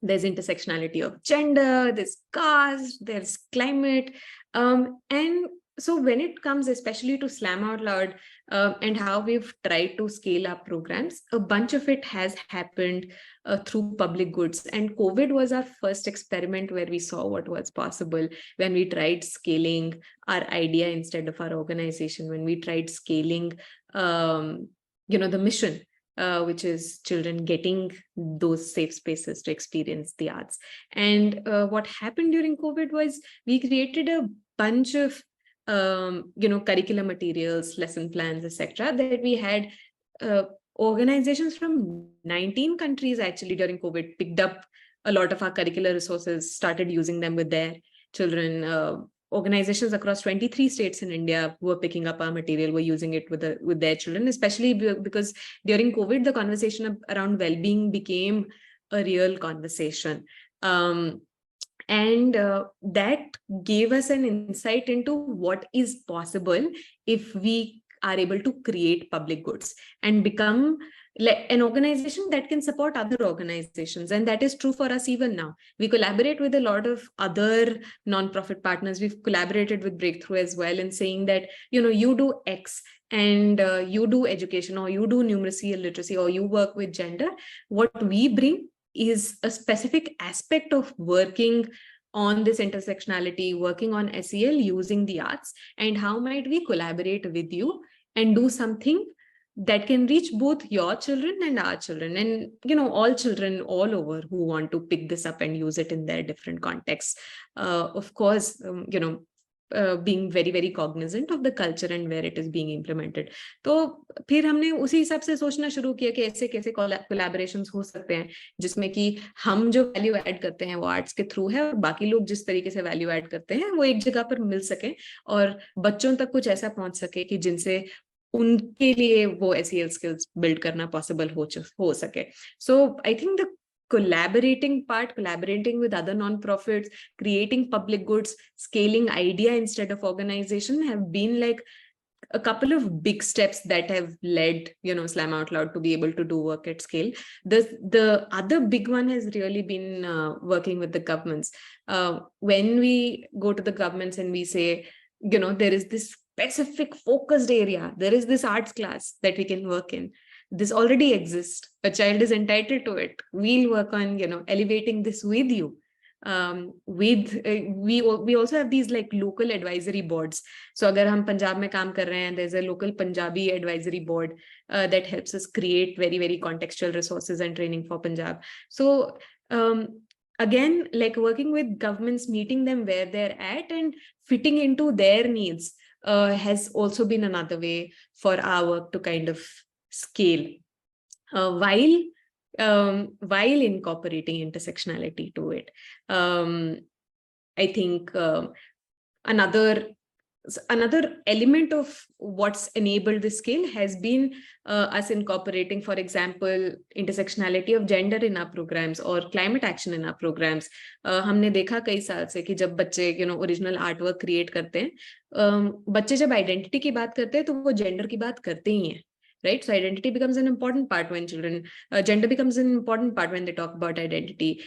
there's intersectionality of gender, there's caste, there's climate, and so when it comes especially to Slam Out Loud and how we've tried to scale up programs, a bunch of it has happened through public goods, and COVID was our first experiment where we saw what was possible when we tried scaling our idea instead of our organization, when we tried scaling the mission, which is children getting those safe spaces to experience the arts. And what happened during COVID was we created a bunch of curriculum materials, lesson plans, etc., that we had organizations from 19 countries actually during COVID picked up a lot of our curricular resources, started using them with their children. Organizations across 23 states in India were picking up our material, were using it with their children, especially because during COVID, the conversation around well-being became a real conversation. And that gave us an insight into what is possible if we are able to create public goods and become an organization that can support other organizations. And that is true for us even now. We collaborate with a lot of other nonprofit partners. We've collaborated with Breakthrough as well in saying that, you do X and you do education, or you do numeracy and literacy, or you work with gender. What we bring is a specific aspect of working on this intersectionality, working on SEL using the arts, and how might we collaborate with you and do something that can reach both your children and our children, and all children all over who want to pick this up and use it in their different contexts. Of course, being very very cognizant of the culture and where it is being implemented. तो फिर हमने उसी हिसाब से सोचना शुरू किया कि ऐसे कैसे collaborations हो सकते हैं जिसमें कि हम जो वैल्यू ऐड करते हैं वो आर्ट्स के थ्रू है, और बाकी लोग जिस तरीके से वैल्यू ऐड करते हैं वो एक जगह पर मिल सके और बच्चों तक कुछ ऐसा पहुंच सके कि जिनसे उनके लिए वो SEL skills build करना possible हो सके. So I think the collaborating with other nonprofits, creating public goods, scaling idea instead of organization have been like a couple of big steps that have led, Slam Out Loud to be able to do work at scale. The other big one has really been working with the governments. When we go to the governments and we say, there is this specific focused area, there is this arts class that we can work in. This already exists. A child is entitled to it. We'll work on, elevating this with you. we also have these like local advisory boards. So agar hum Punjab mein kaam kar rahe hain, there's a local Punjabi advisory board that helps us create very, very contextual resources and training for Punjab. So again, like working with governments, meeting them where they're at and fitting into their needs has also been another way for our work to kind of scale while incorporating intersectionality to it. I think another element of what's enabled this scale has been us incorporating, for example, intersectionality of gender in our programs or climate action in our programs. हमने देखा कई साल से कि जब बच्चे original art work create करते हैं, बच्चे जब आइडेंटिटी की बात करते हैं तो वो जेंडर की बात करते ही हैं. Right? So identity becomes an important part when gender becomes an important part when they talk about identity.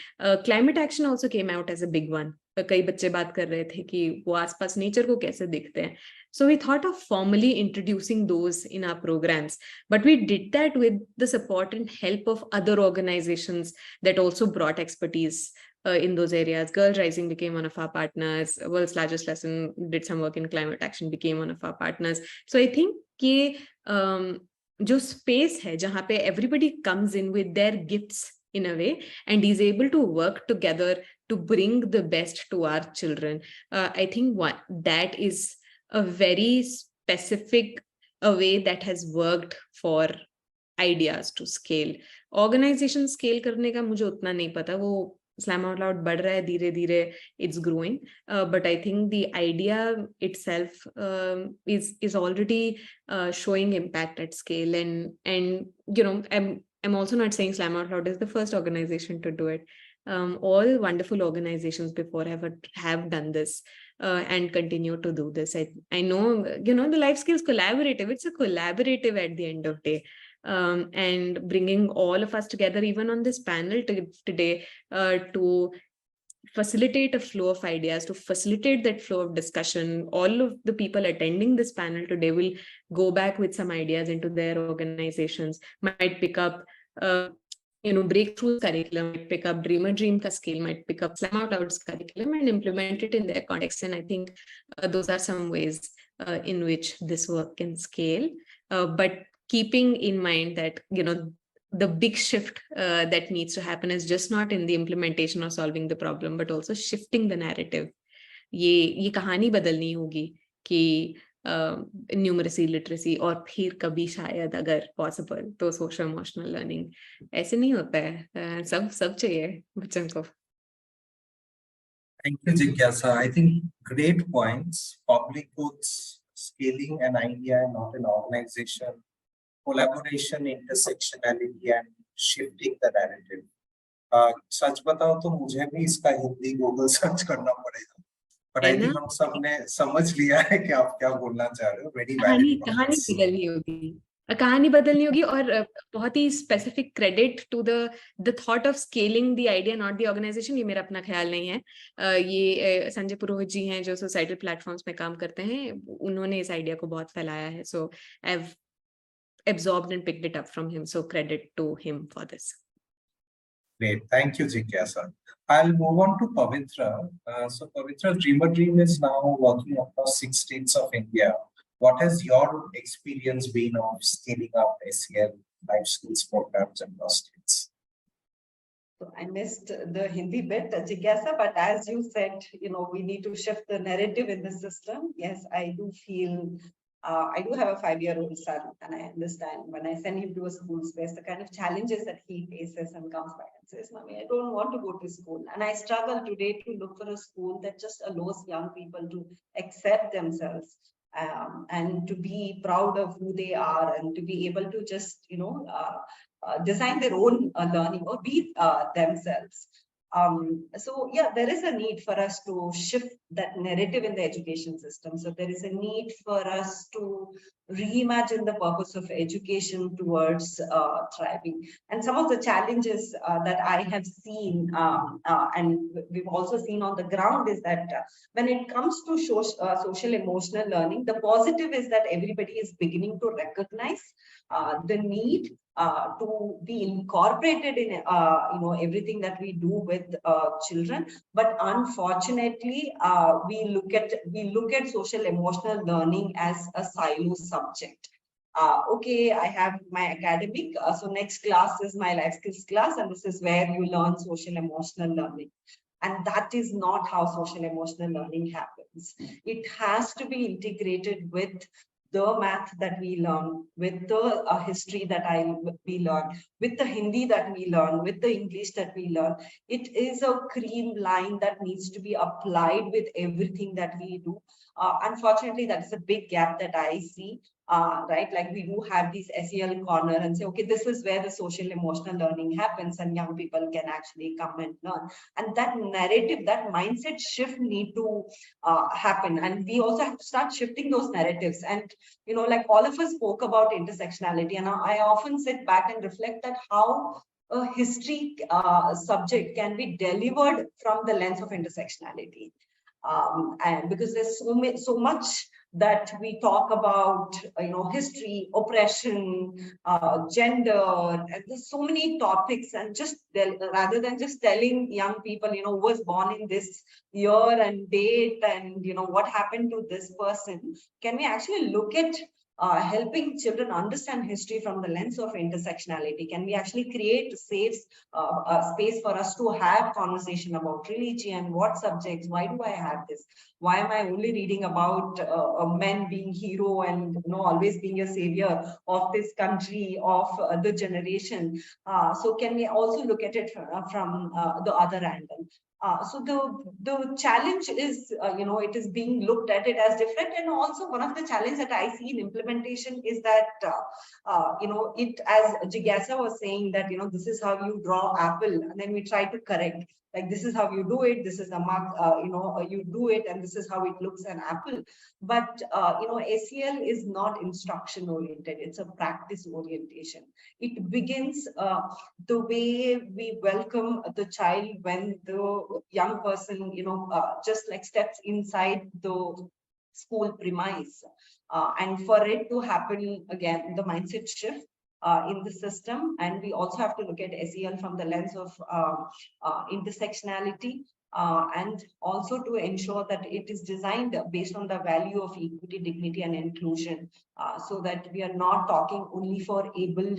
Climate action also came out as a big one. कई बच्चे बात कर रहे थे कि वो आसपास नेचर को कैसे दिखते हैं. So we thought of formally introducing those in our programs, but we did that with the support and help of other organizations that also brought expertise in those areas. Girl Rising became one of our partners. World's Largest Lesson did some work in climate action, became one of our partners. So I think कि जो space है जहाँ पे everybody comes in with their gifts in a way and is able to work together to bring the best to our children. I think that is a very specific way that has worked for ideas to scale. Organization scale करने का मुझे उतना नहीं पता, वो Slam Out Loud बढ़ रहा है धीरे धीरे, it's growing, but I think the idea itself is already showing impact at scale, and I'm also not saying Slam Out Loud is the first organization to do it. All wonderful organizations before have done this and continue to do this. I know the Life Skills Collaborative, it's a collaborative at the end of the day. And bringing all of us together, even on this panel today, to facilitate a flow of ideas, to facilitate that flow of discussion. All of the people attending this panel today will go back with some ideas into their organizations, might pick up Breakthrough's curriculum, might pick up Dreamer Dream ka scale, might pick up Slam Out Loud's curriculum and implement it in their context. And I think those are some ways in which this work can scale. But keeping in mind that, the big shift that needs to happen is just not in the implementation or solving the problem, but also shifting the narrative. ये कहानी बदलनी होगी कि numeracy literacy और फिर कभी शायद अगर पॉसिबल तो सोशल इमोशनल लर्निंग. ऐसे नहीं होता है, सब चाहिए बच्चों को. Thank you, Jigyasa. I think great points. Public goods, scaling an idea, not an organization, collaboration, intersectionality, and shifting the narrative. सच बताओ तो मुझे भी इसका हिंदी गूगल सर्च करना पड़ेगा. But I think हम सब ने समझ लिया है कि आप क्या बोलना चाह रहे हो. Very valid points. कहानी बदलनी होगी और बहुत ही specific credit to the thought of scaling the idea not the organization. ये मेरा अपना ख्याल नहीं है. ये संजय पुरोहित जी हैं जो सोसाइटल प्लेटफॉर्म्स में काम करते हैं, उन्होंने इस आइडिया को बहुत फैलाया है. So I have absorbed and picked it up from him, so credit to him for this. Great, thank you, Jigyasa. I'll move on to Pavitra. So Pavitra, Dreamer Dream is now working across 6 states of India. What has your experience been of scaling up SEL life skills programs across states? So I missed the Hindi bit, Jigyasa, but as you said, we need to shift the narrative in the system. Yes, I do feel I do have a 5-year-old son, and I understand when I send him to a school space, the kind of challenges that he faces and comes back and says, Mommy, I don't want to go to school. And I struggle today to look for a school that just allows young people to accept themselves and to be proud of who they are and to be able to just, design their own learning or be themselves. So yeah, there is a need for us to shift that narrative in the education system. So there is a need for us to reimagine the purpose of education towards thriving. And some of the challenges that I have seen and we've also seen on the ground is that when it comes to social emotional learning, the positive is that everybody is beginning to recognize the need to be incorporated in everything that we do with children. But unfortunately, we look at social emotional learning as a silo subject. Okay, I have my academic, so next class is my life skills class, and this is where you learn social emotional learning. And that is not how social emotional learning happens. It has to be integrated with the math that we learn, with the history that we learn, with the Hindi that we learn, with the English that we learn. It is a cream line that needs to be applied with everything that we do. Unfortunately, that's a big gap that I see. Right, like we do have these SEL corner and say, okay, this is where the social emotional learning happens and young people can actually come and learn. And that narrative, that mindset shift need to happen. And we also have to start shifting those narratives. And, like all of us spoke about intersectionality, and I often sit back and reflect that how a history subject can be delivered from the lens of intersectionality. And because there's so much that we talk about, history, oppression, gender, and there's so many topics, and just rather than just telling young people, who was born in this year and date, and what happened to this person, can we actually look at helping children understand history from the lens of intersectionality? Can we actually create a safe space for us to have conversation about religion, what subjects, why do I have this? Why am I only reading about men being hero and always being a savior of this country, of the generation? So can we also look at it from the other angle? So the challenge is, it is being looked at it as different. And also one of the challenges that I see in implementation is that, it, as Jigyasa was saying, that, this is how you draw apple, and then we try to correct. Like, this is how you do it, this is the mark, you do it, and this is how it looks an apple. But, SEL is not instruction oriented, it's a practice orientation. It begins the way we welcome the child when the young person, just like steps inside the school premise. And for it to happen, again, the mindset shift in the system. And we also have to look at SEL from the lens of intersectionality, and also to ensure that it is designed based on the value of equity, dignity, and inclusion, so that we are not talking only for able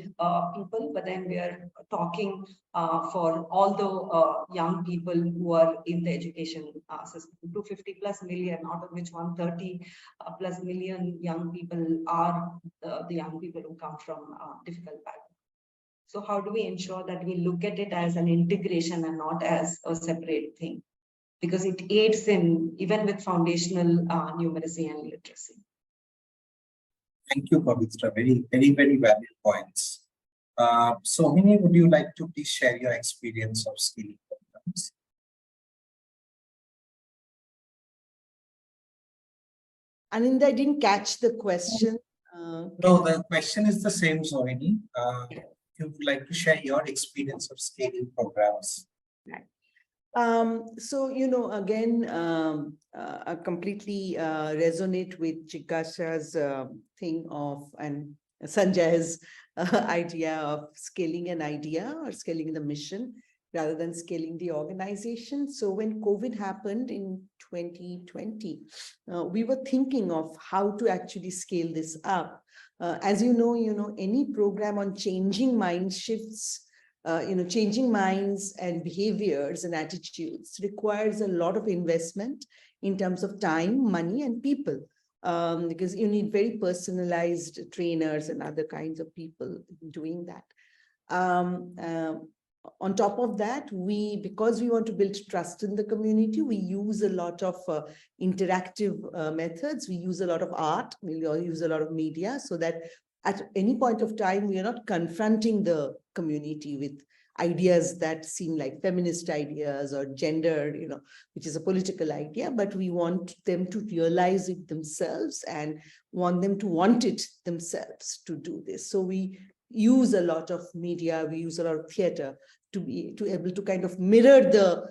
people, but then we are talking for all the young people who are in the education system. 250 plus million, out of which 130 plus million young people are the young people who come from difficult backgrounds. So how do we ensure that we look at it as an integration and not as a separate thing? Because it aids in, even with foundational numeracy and literacy. Thank you, Pavitra. Very, very, very valuable points. Sohini, would you like to please share your experience of skilling programs? Ananda, I didn't catch the question. No, the question is the same, Sohini. You would like to share your experience of scaling programs. Right. So, again, I completely resonate with Jigyasa's thing of, and Sanjay's idea of scaling an idea or scaling the mission rather than scaling the organization. So when COVID happened in 2020, we were thinking of how to actually scale this up. As you know, any program on changing mind shifts, changing minds and behaviors and attitudes requires a lot of investment in terms of time, money, and people, because you need very personalized trainers and other kinds of people doing that. On top of that, because we want to build trust in the community, we use a lot of interactive methods. We use a lot of art, we use a lot of media, so that at any point of time, we are not confronting the community with ideas that seem like feminist ideas or gender, which is a political idea, but we want them to realize it themselves and want them to want it themselves to do this. So we use a lot of media, we use a lot of theater to be able to kind of mirror the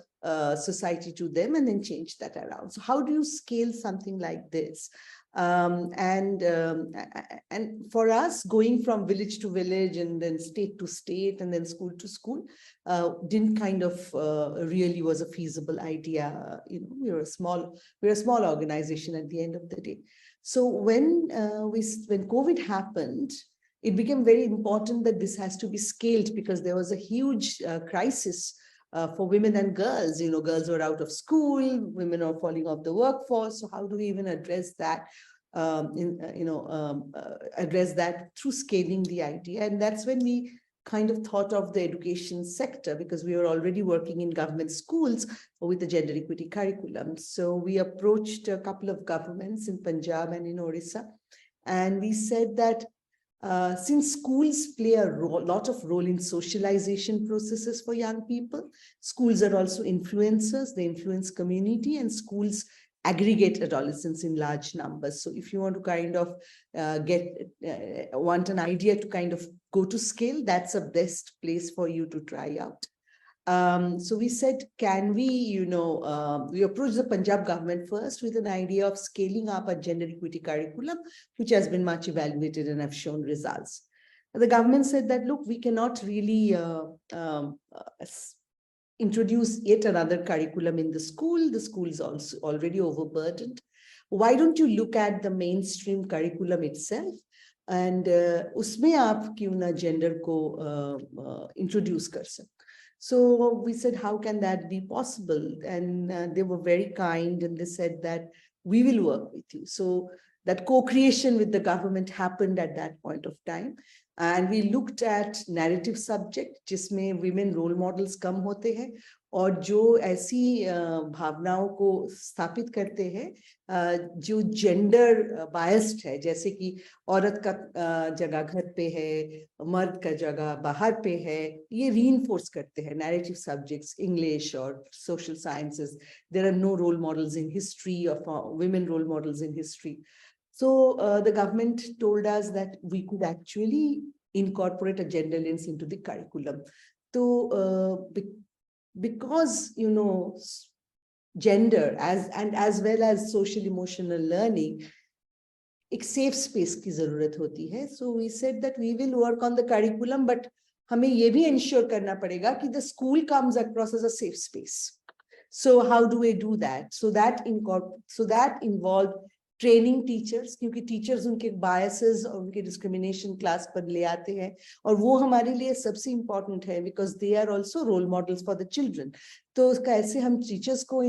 society to them and then change that around. So how do you scale something like this? And for us, going from village to village and then state to state and then school to school didn't kind of really was a feasible idea. We're a small organization at the end of the day. So when COVID happened, it became very important that this has to be scaled because there was a huge crisis for women and girls. Girls were out of school, women are falling off the workforce. So how do we even address that? Address that through scaling the idea. And that's when we kind of thought of the education sector, because we were already working in government schools with the gender equity curriculum. So we approached a couple of governments in Punjab and in Orissa, and we said that since schools play a lot of role in socialization processes for young people, schools are also influencers, they influence community, and schools aggregate adolescents in large numbers. So if you want to kind of want an idea to kind of go to scale, that's the best place for you to try out. So we said, can we, we approached the Punjab government first with an idea of scaling up a gender equity curriculum, which has been much evaluated and have shown results. The government said that, look, we cannot really introduce yet another curriculum in the school. The school is also already overburdened. Why don't you look at the mainstream curriculum itself? And usme aap kyun na gender ko introduce kar sakte? So we said, how can that be possible? And they were very kind and they said that we will work with you. So that co-creation with the government happened at that point of time. And we looked at narrative subject, जिसमें women role models कम होते हैं और जो ऐसी भावनाओं को स्थापित करते हैं जो gender biased है, जैसे कि औरत का जगह घर पे है, मर्द का जगह बाहर पे है, ये reinforce करते हैं narrative subjects, English or social sciences. There are no role models in history of women role models in history. So the government told us that we could actually incorporate a gender lens into the curriculum. So because, gender as well as social emotional learning, एक safe space की ज़रूरत होती है. So we said that we will work on the curriculum, but हमें ये भी ensure करना पड़ेगा कि the school comes across as a safe space. So how do we do that? So that involved training teachers, क्योंकि teachers उनके biases और उनके डिस्क्रिमिनेशन क्लास पर ले आते हैं और वो हमारे लिए सबसे इम्पोर्टेंट है because they are also role models for the children. तो कैसे हम टीचर्स को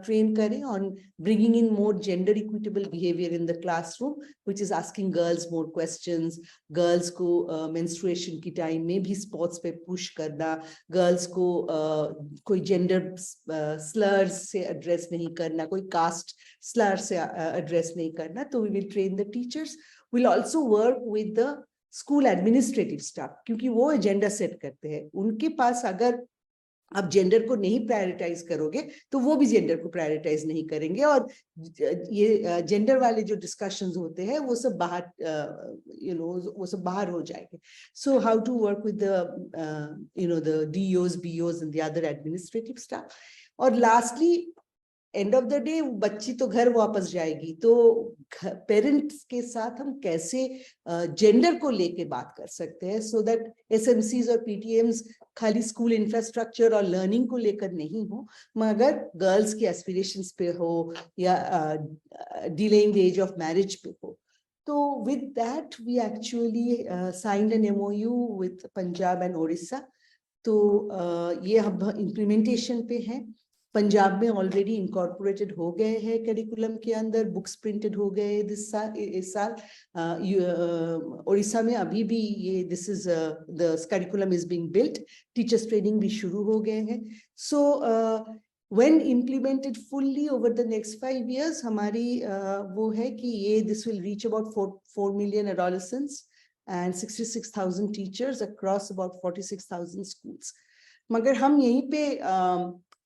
ट्रेन करें on bringing in more gender equitable behaviour in the classroom, which is asking girls more questions, girls को मेंस्ट्रुएशन की टाइम में भी स्पोर्ट्स पे पुश करना, गर्ल्स को कोई जेंडर स्लर्स से एड्रेस नहीं करना, कोई कास्ट स्लर से एड्रेस नहीं करना. तो we will train the teachers. Will also work with the school administrative staff, क्योंकि वो एजेंडा सेट करते हैं. उनके पास अगर आप जेंडर को नहीं प्रायोरिटाइज करोगे तो वो भी जेंडर को प्रायोरिटाइज नहीं करेंगे और ये जेंडर वाले जो डिस्कशंस होते हैं वो सब बाहर वो सब बाहर हो जाएंगे. So how to work with the DOs, BOs and the other administrative staff. और lastly end of the day बच्ची तो घर वापस जाएगी, तो पेरेंट्स के साथ हम कैसे जेंडर को लेके बात कर सकते हैं सो दैट SMCs और PTMs खाली स्कूल इंफ्रास्ट्रक्चर और लर्निंग को लेकर नहीं हो, मगर गर्ल्स की एस्पिरेशंस पे हो या delaying the age of marriage पे हो. तो with that we actually signed an MOU with Punjab and Odisha. तो ये हम इम्प्लीमेंटेशन पे हैं. पंजाब में ऑलरेडी इनकॉर्पोरेटेड हो गए हैं करिकुलम के अंदर, बुक्स प्रिंटेड हो गए इस साल. उड़ीसा में अभी भी ये this is the curriculum is being built, teachers training भी शुरू हो गए हैं. So when implemented fully over the next 5 years हमारी वो है कि ये this will reach about 4 million adolescents and 66,000 teachers across about 46,000 schools. मगर हम यहीं पे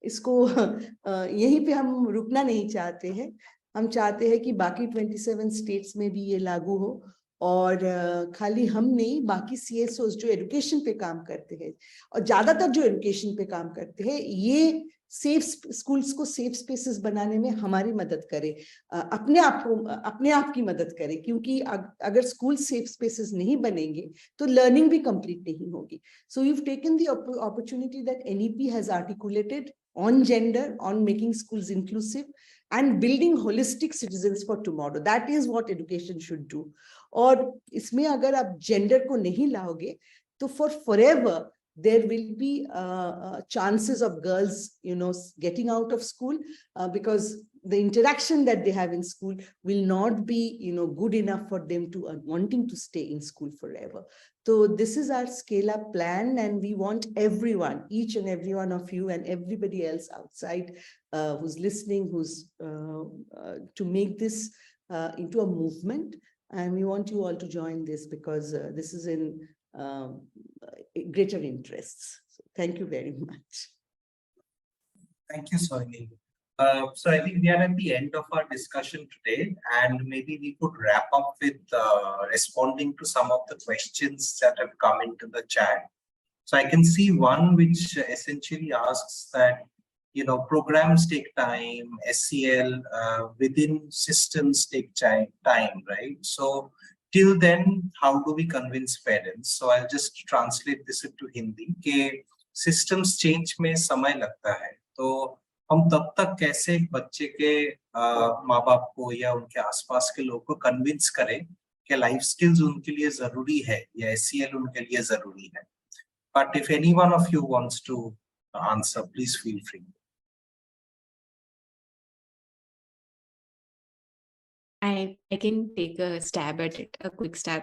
इसको यहीं पे हम रुकना नहीं चाहते हैं। हम चाहते हैं कि बाकी 27 स्टेट्स में भी ये लागू हो, और खाली हम नहीं, बाकी CSOs जो एजुकेशन पे काम करते हैं, और ज्यादातर जो एजुकेशन पे काम करते हैं, ये सेफ स्कूल्स को सेफ स्पेसेस बनाने में हमारी मदद करे, अपने आप की मदद करे, क्योंकि अगर स्कूल सेफ स्पेसेस नहीं बनेंगे तो लर्निंग भी कंप्लीट नहीं होगी. So we've taken the opportunity that NEP has articulated on gender, on making schools inclusive and building holistic citizens for tomorrow. That is what education should do. और इसमें अगर आप gender को नहीं लाओगे तो for forever there will be chances of girls, getting out of school because the interaction that they have in school will not be, good enough for them to wanting to stay in school forever. So this is our scale up plan, and we want everyone, each and every one of you and everybody else outside who's listening, who's to make this into a movement. And we want you all to join this because this is in greater interests. So thank you very much. Thank you, Sohini. So I think we are at the end of our discussion today, and maybe we could wrap up with responding to some of the questions that have come into the chat. So I can see one which essentially asks that, programs take time, SCL within systems take time, right? So till then, how do we convince parents? So I'll just translate this into Hindi. कि systems change में समय लगता है, तो हम तब तक कैसे एक बच्चे के माँ बाप को या उनके आसपास के लोगों को कन्विंस करें कि लाइफ स्किल्स उनके लिए जरूरी है या SCL उनके लिए जरूरी है. But if any one of you wants to answer, please feel free. I can take a stab at it, a quick stab.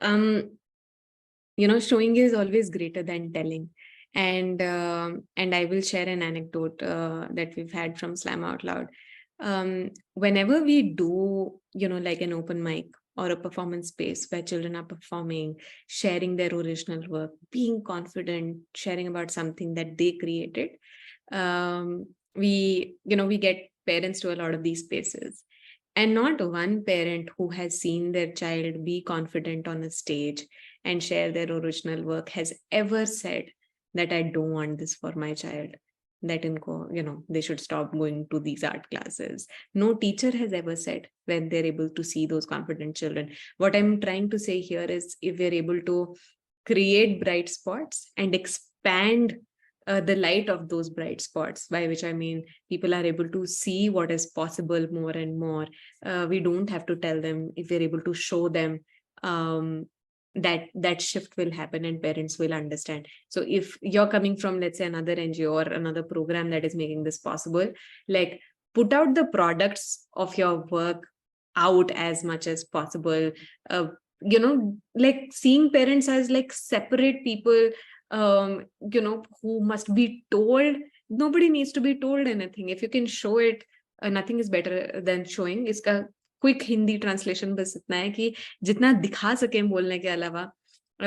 Showing is always greater than telling. And I will share an anecdote that we've had from Slam Out Loud. Whenever we do, like an open mic or a performance space where children are performing, sharing their original work, being confident, sharing about something that they created, we get parents to a lot of these spaces. And not one parent who has seen their child be confident on a stage and share their original work has ever said that I don't want this for my child, that they should stop going to these art classes. No teacher has ever said when they're able to see those confident children. What I'm trying to say here is if we're able to create bright spots and expand the light of those bright spots, by which I mean people are able to see what is possible more and more. We don't have to tell them. If we're able to show them, that shift will happen and parents will understand. So if you're coming from, let's say, another NGO or another program that is making this possible, like put out the products of your work out as much as possible. Like seeing parents as like separate people, who must be told. Nobody needs to be told anything. If you can show it, nothing is better than showing. Iska quick Hindi translation बस इतना है कि जितना दिखा सकें बोलने के अलावा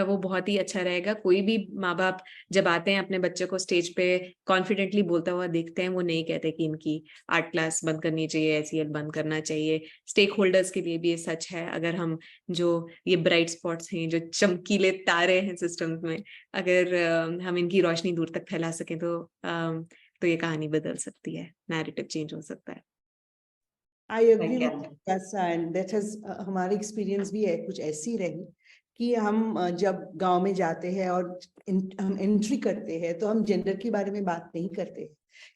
वो बहुत ही अच्छा रहेगा. कोई भी माँ बाप जब आते हैं अपने बच्चे को स्टेज पे कॉन्फिडेंटली बोलता हुआ देखते हैं, वो नहीं कहते कि इनकी आर्ट क्लास बंद करनी चाहिए, SCL बंद करना चाहिए. स्टेक होल्डर्स के लिए भी ये सच है. अगर हम जो ये ब्राइट स्पॉट्स हैं, जो चमकीले तारे हैं सिस्टम्स में, अगर हम इनकी रोशनी दूर तक फैला सकें तो ये कहानी बदल सकती है, नैरेटिव चेंज हो सकता है. I agree with Kasa, and that has हमारी एक्सपीरियंस भी है कुछ ऐसी रही कि हम जब गांव में जाते हैं और हम एंट्री करते हैं तो हम जेंडर के बारे में बात नहीं करते,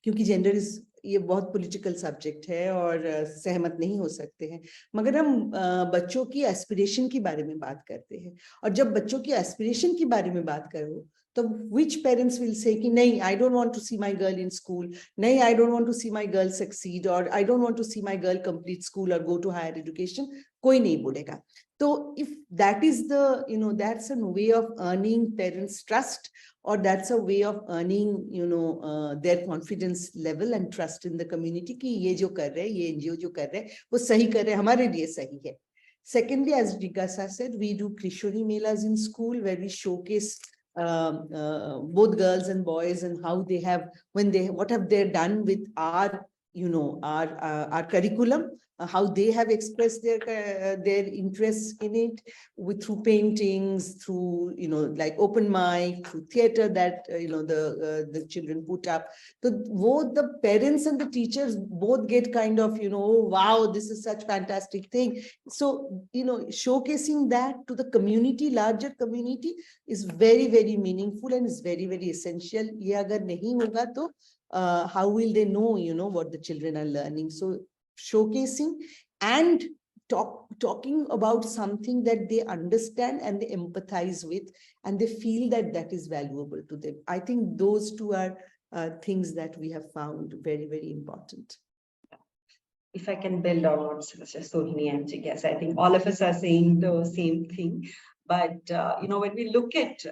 क्योंकि जेंडर ये बहुत पॉलिटिकल सब्जेक्ट है और सहमत नहीं हो सकते हैं. मगर हम बच्चों की एस्पिरेशन के बारे में बात करते हैं, और जब बच्चों की एस्पिरेशन के बारे में बात करो तो which parents will say कि नहीं, I don't want to see my girl in school, नहीं, I don't want to see my girl succeed, or I don't want to see my girl complete school or go to higher education. कोई नहीं बोलेगा. So if that is the, that's a way of earning parents' trust, or that's a way of earning, their confidence level and trust in the community कि ये जो कर रहे हैं, ये NGO जो कर रहे हैं, वो सही कर रहे हैं, हमारे लिए सही है. Secondly, as Jigasa said, we do Krishori Melas in school where we showcase both girls and boys, and how they have, what have they done with our, our curriculum, how they have expressed their interests in it, through paintings, through, like open mic, through theater that, the children put up. So both the parents and the teachers both get kind of, oh, wow, this is such fantastic thing. So, showcasing that to the community, larger community, is very, very meaningful and is very, very essential. Ye agar nahi hoga to, how will they know, what the children are learning? So showcasing and talking about something that they understand and they empathize with, and they feel that that is valuable to them. I think those two are things that we have found very, very important. If I can build on what Sohini and Jigyasa, I think all of us are saying the same thing. But, when we look at,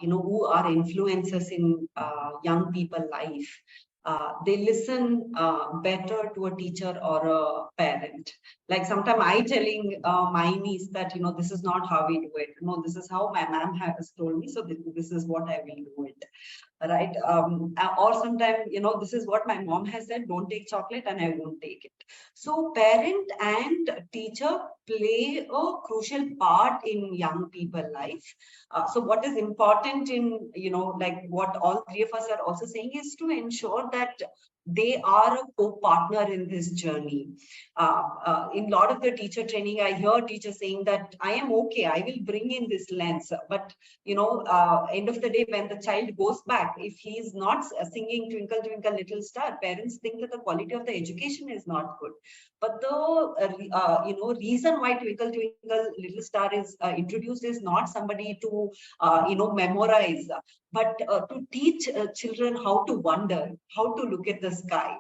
who are influencers in young people's life, they listen better to a teacher or a parent. Like sometimes I telling my niece that, this is not how we do it. No, this is how my mom has told me. So this is what I will do it. Right. Or sometimes, this is what my mom has said, don't take chocolate, and I won't take it. So parent and teacher play a crucial part in young people's life. So what is important in, like what all three of us are also saying, is to ensure that they are a co-partner in this journey. In a lot of the teacher training, I hear teachers saying that I am okay, I will bring in this lens. But, end of the day, when the child goes back, if he is not singing Twinkle, Twinkle, Little Star, parents think that the quality of the education is not good. But the, reason why Twinkle, Twinkle, Little Star is introduced is not somebody to, memorize, but to teach children how to wonder, how to look at the sky,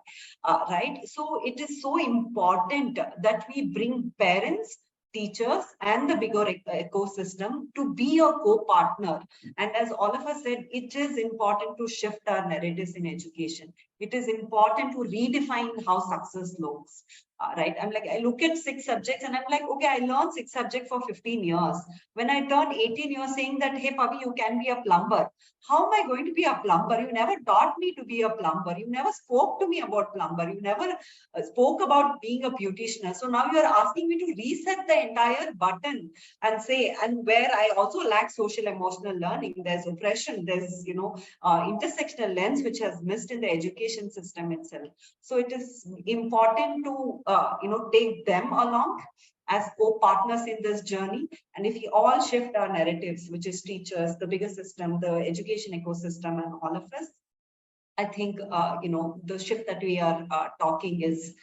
right? So it is so important that we bring parents, teachers, and the bigger ecosystem to be a co-partner. And as all of us said, it is important to shift our narratives in education. It is important to redefine how success looks. Right? I'm like, I look at 6 subjects and I'm like, okay, I learned 6 subjects for 15 years. When I turn 18, you're saying that, hey, Pavi, you can be a plumber. How am I going to be a plumber? You never taught me to be a plumber. You never spoke to me about plumber. You never spoke about being a beautician. So now you're asking me to reset the entire button and say, and where I also lack social emotional learning, there's oppression, there's, intersectional lens, which has missed in the education system itself. So it is important to, take them along as co-partners in this journey. And if we all shift our narratives, which is teachers, the bigger system, the education ecosystem, and all of us, I think, the shift that we are talking is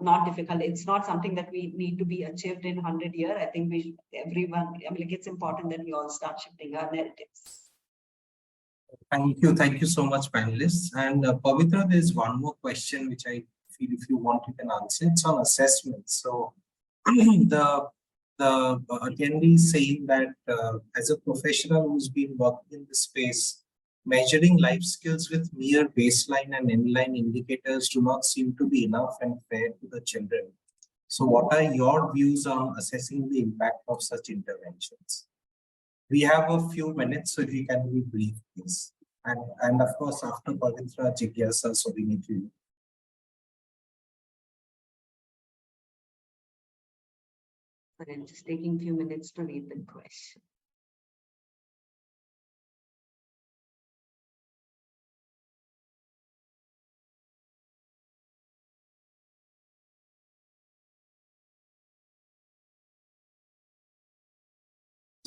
not difficult. It's not something that we need to be achieved in 100 years. I think everyone, it's important that we all start shifting our narratives. Thank you so much, panelists. And Pavitra, there's one more question which I feel if you want you can answer. It's on assessment. So the attendee is saying that as a professional who's been working in the space, measuring life skills with mere baseline and endline indicators do not seem to be enough and fair to the children. So what are your views on assessing the impact of such interventions? We have a few minutes, so if you can be brief, please. And of course, after Pavitra, Jigyasa, so we need to. I'm just taking a few minutes to read the question.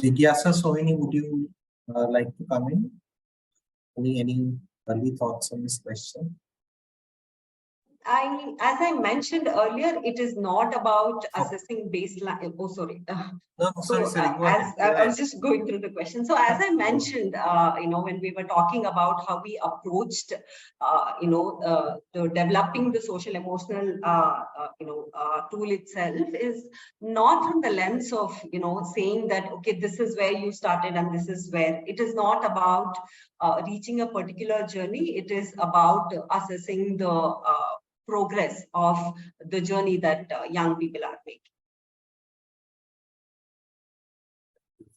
Jigyasa, Sohini, would you like to come in? Any early thoughts on this question? As I mentioned earlier, it is not about assessing baseline. Oh, sorry. No, sorry. I was just going through the question. So as I mentioned, when we were talking about how we approached, the developing the social emotional, tool itself is not from the lens of, saying that, okay, this is where you started and this is where. It is not about reaching a particular journey. It is about assessing the progress of the journey that young people are making.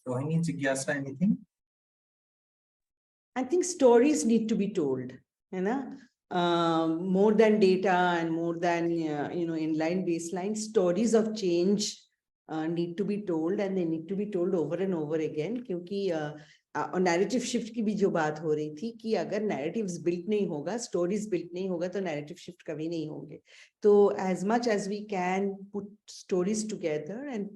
Sohini, Jigyasa, anything? I think stories need to be told, you know, more than data and more than, inline baseline, stories of change need to be told, and they need to be told over and over again. क्योंकि narrative shift की भी जो बात हो रही थी कि अगर narratives built नहीं होगा, stories built नहीं होगा, तो narrative shift कभी नहीं होंगे. So as much as we can put stories together and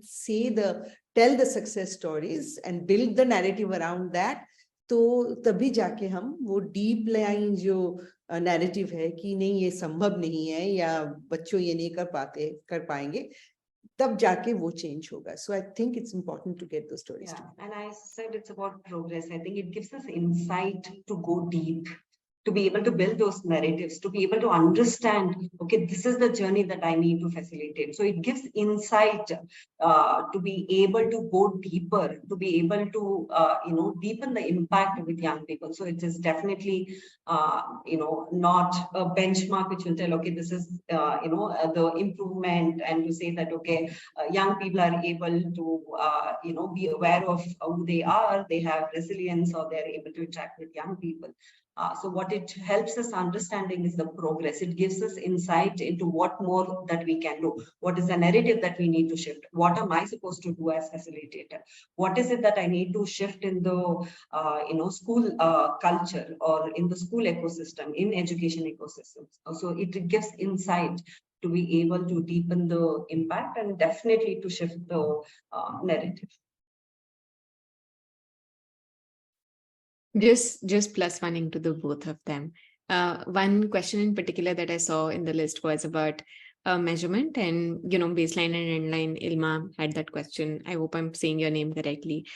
tell the success stories and build the narrative around that, तो तभी जाके हम वो डीप लाइन जो नैरेटिव है कि नहीं ये संभव नहीं है या बच्चों ये नहीं कर पाएंगे, तब जाके वो चेंज होगा. So I think it's important to get those stories. Yeah, and I said it's about progress. I think it gives us insight to go deep, to be able to build those narratives, to be able to understand, okay, this is the journey that I need to facilitate. So it gives insight to be able to go deeper, to be able to, deepen the impact with young people. So it is definitely, not a benchmark which will tell, okay, this is, the improvement, and to say that, okay, young people are able to, be aware of who they are, they have resilience, or they're able to interact with young people. So what it helps us understanding is the progress. It gives us insight into what more that we can do. What is the narrative that we need to shift? What am I supposed to do as facilitator? What is it that I need to shift in the, school culture or in the school ecosystem, in education ecosystems? So it gives insight to be able to deepen the impact and definitely to shift the narrative. Just plus one into the both of them. One question in particular that I saw in the list was about measurement, and baseline and endline. Ilma had that question. I hope I'm saying your name correctly.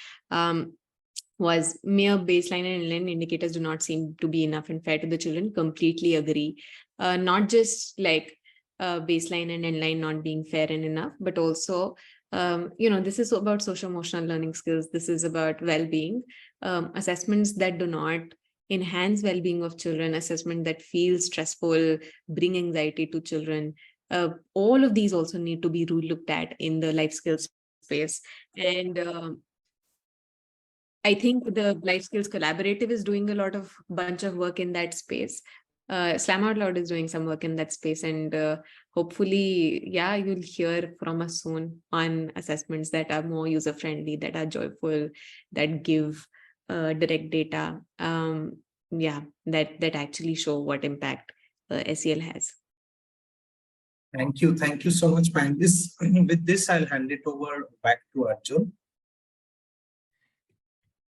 Was mere baseline and endline indicators do not seem to be enough and fair to the children. Completely agree. Not just like baseline and endline not being fair and enough, but also this is about social emotional learning skills. This is about well-being. Assessments that do not enhance well-being of children, assessment that feels stressful, bring anxiety to children. All of these also need to be looked at in the life skills space. And I think the Life Skills Collaborative is doing a bunch of work in that space. Slam Out Loud is doing some work in that space, and hopefully, you'll hear from us soon on assessments that are more user-friendly, that are joyful, that give direct data, that actually show what impact SEL has. Thank you so much, panelists. With this, I'll hand it over back to Arjun.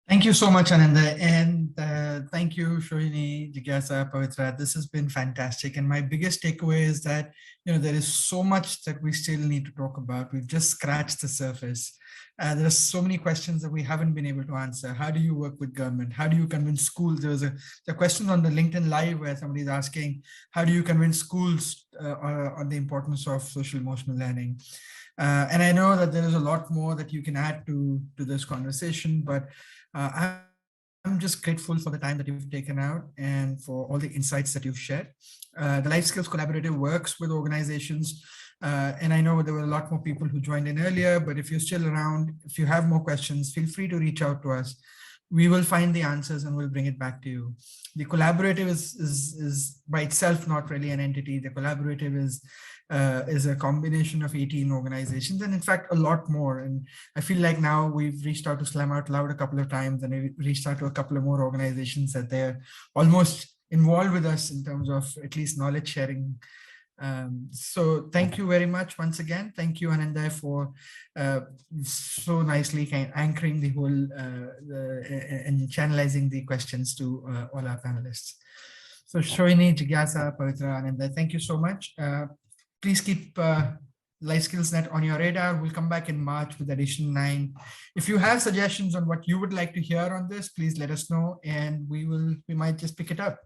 Thank you so much, Ananda, and thank you, Shohini, Jigyasa, Pavitra. This has been fantastic, and my biggest takeaway is that there is so much that we still need to talk about. We've just scratched the surface. There are so many questions that we haven't been able to answer. How do you work with government? How do you convince schools? There was a question on the LinkedIn Live where somebody is asking, how do you convince schools on the importance of social emotional learning? And I know that there is a lot more that you can add to this conversation, but I'm just grateful for the time that you've taken out and for all the insights that you've shared. The Life Skills Collaborative works with organizations, and I know there were a lot more people who joined in earlier, but if you're still around, if you have more questions, feel free to reach out to us. We will find the answers and we'll bring it back to you. The collaborative is by itself not really an entity. The collaborative is a combination of 18 organizations, and in fact, a lot more. And I feel like now we've reached out to Slam Out Loud a couple of times, and we reached out to a couple of more organizations that they're almost involved with us in terms of at least knowledge sharing. So thank you very much once again. Thank you, Ananda, for so nicely anchoring the whole and channelizing the questions to all our panelists. So Shohini, Jigyasa, Pavitra, Ananda, thank you so much. Please keep LifeSkillsNet on your radar. We'll come back in March with edition 9. If you have suggestions on what you would like to hear on this, please let us know, and we might just pick it up.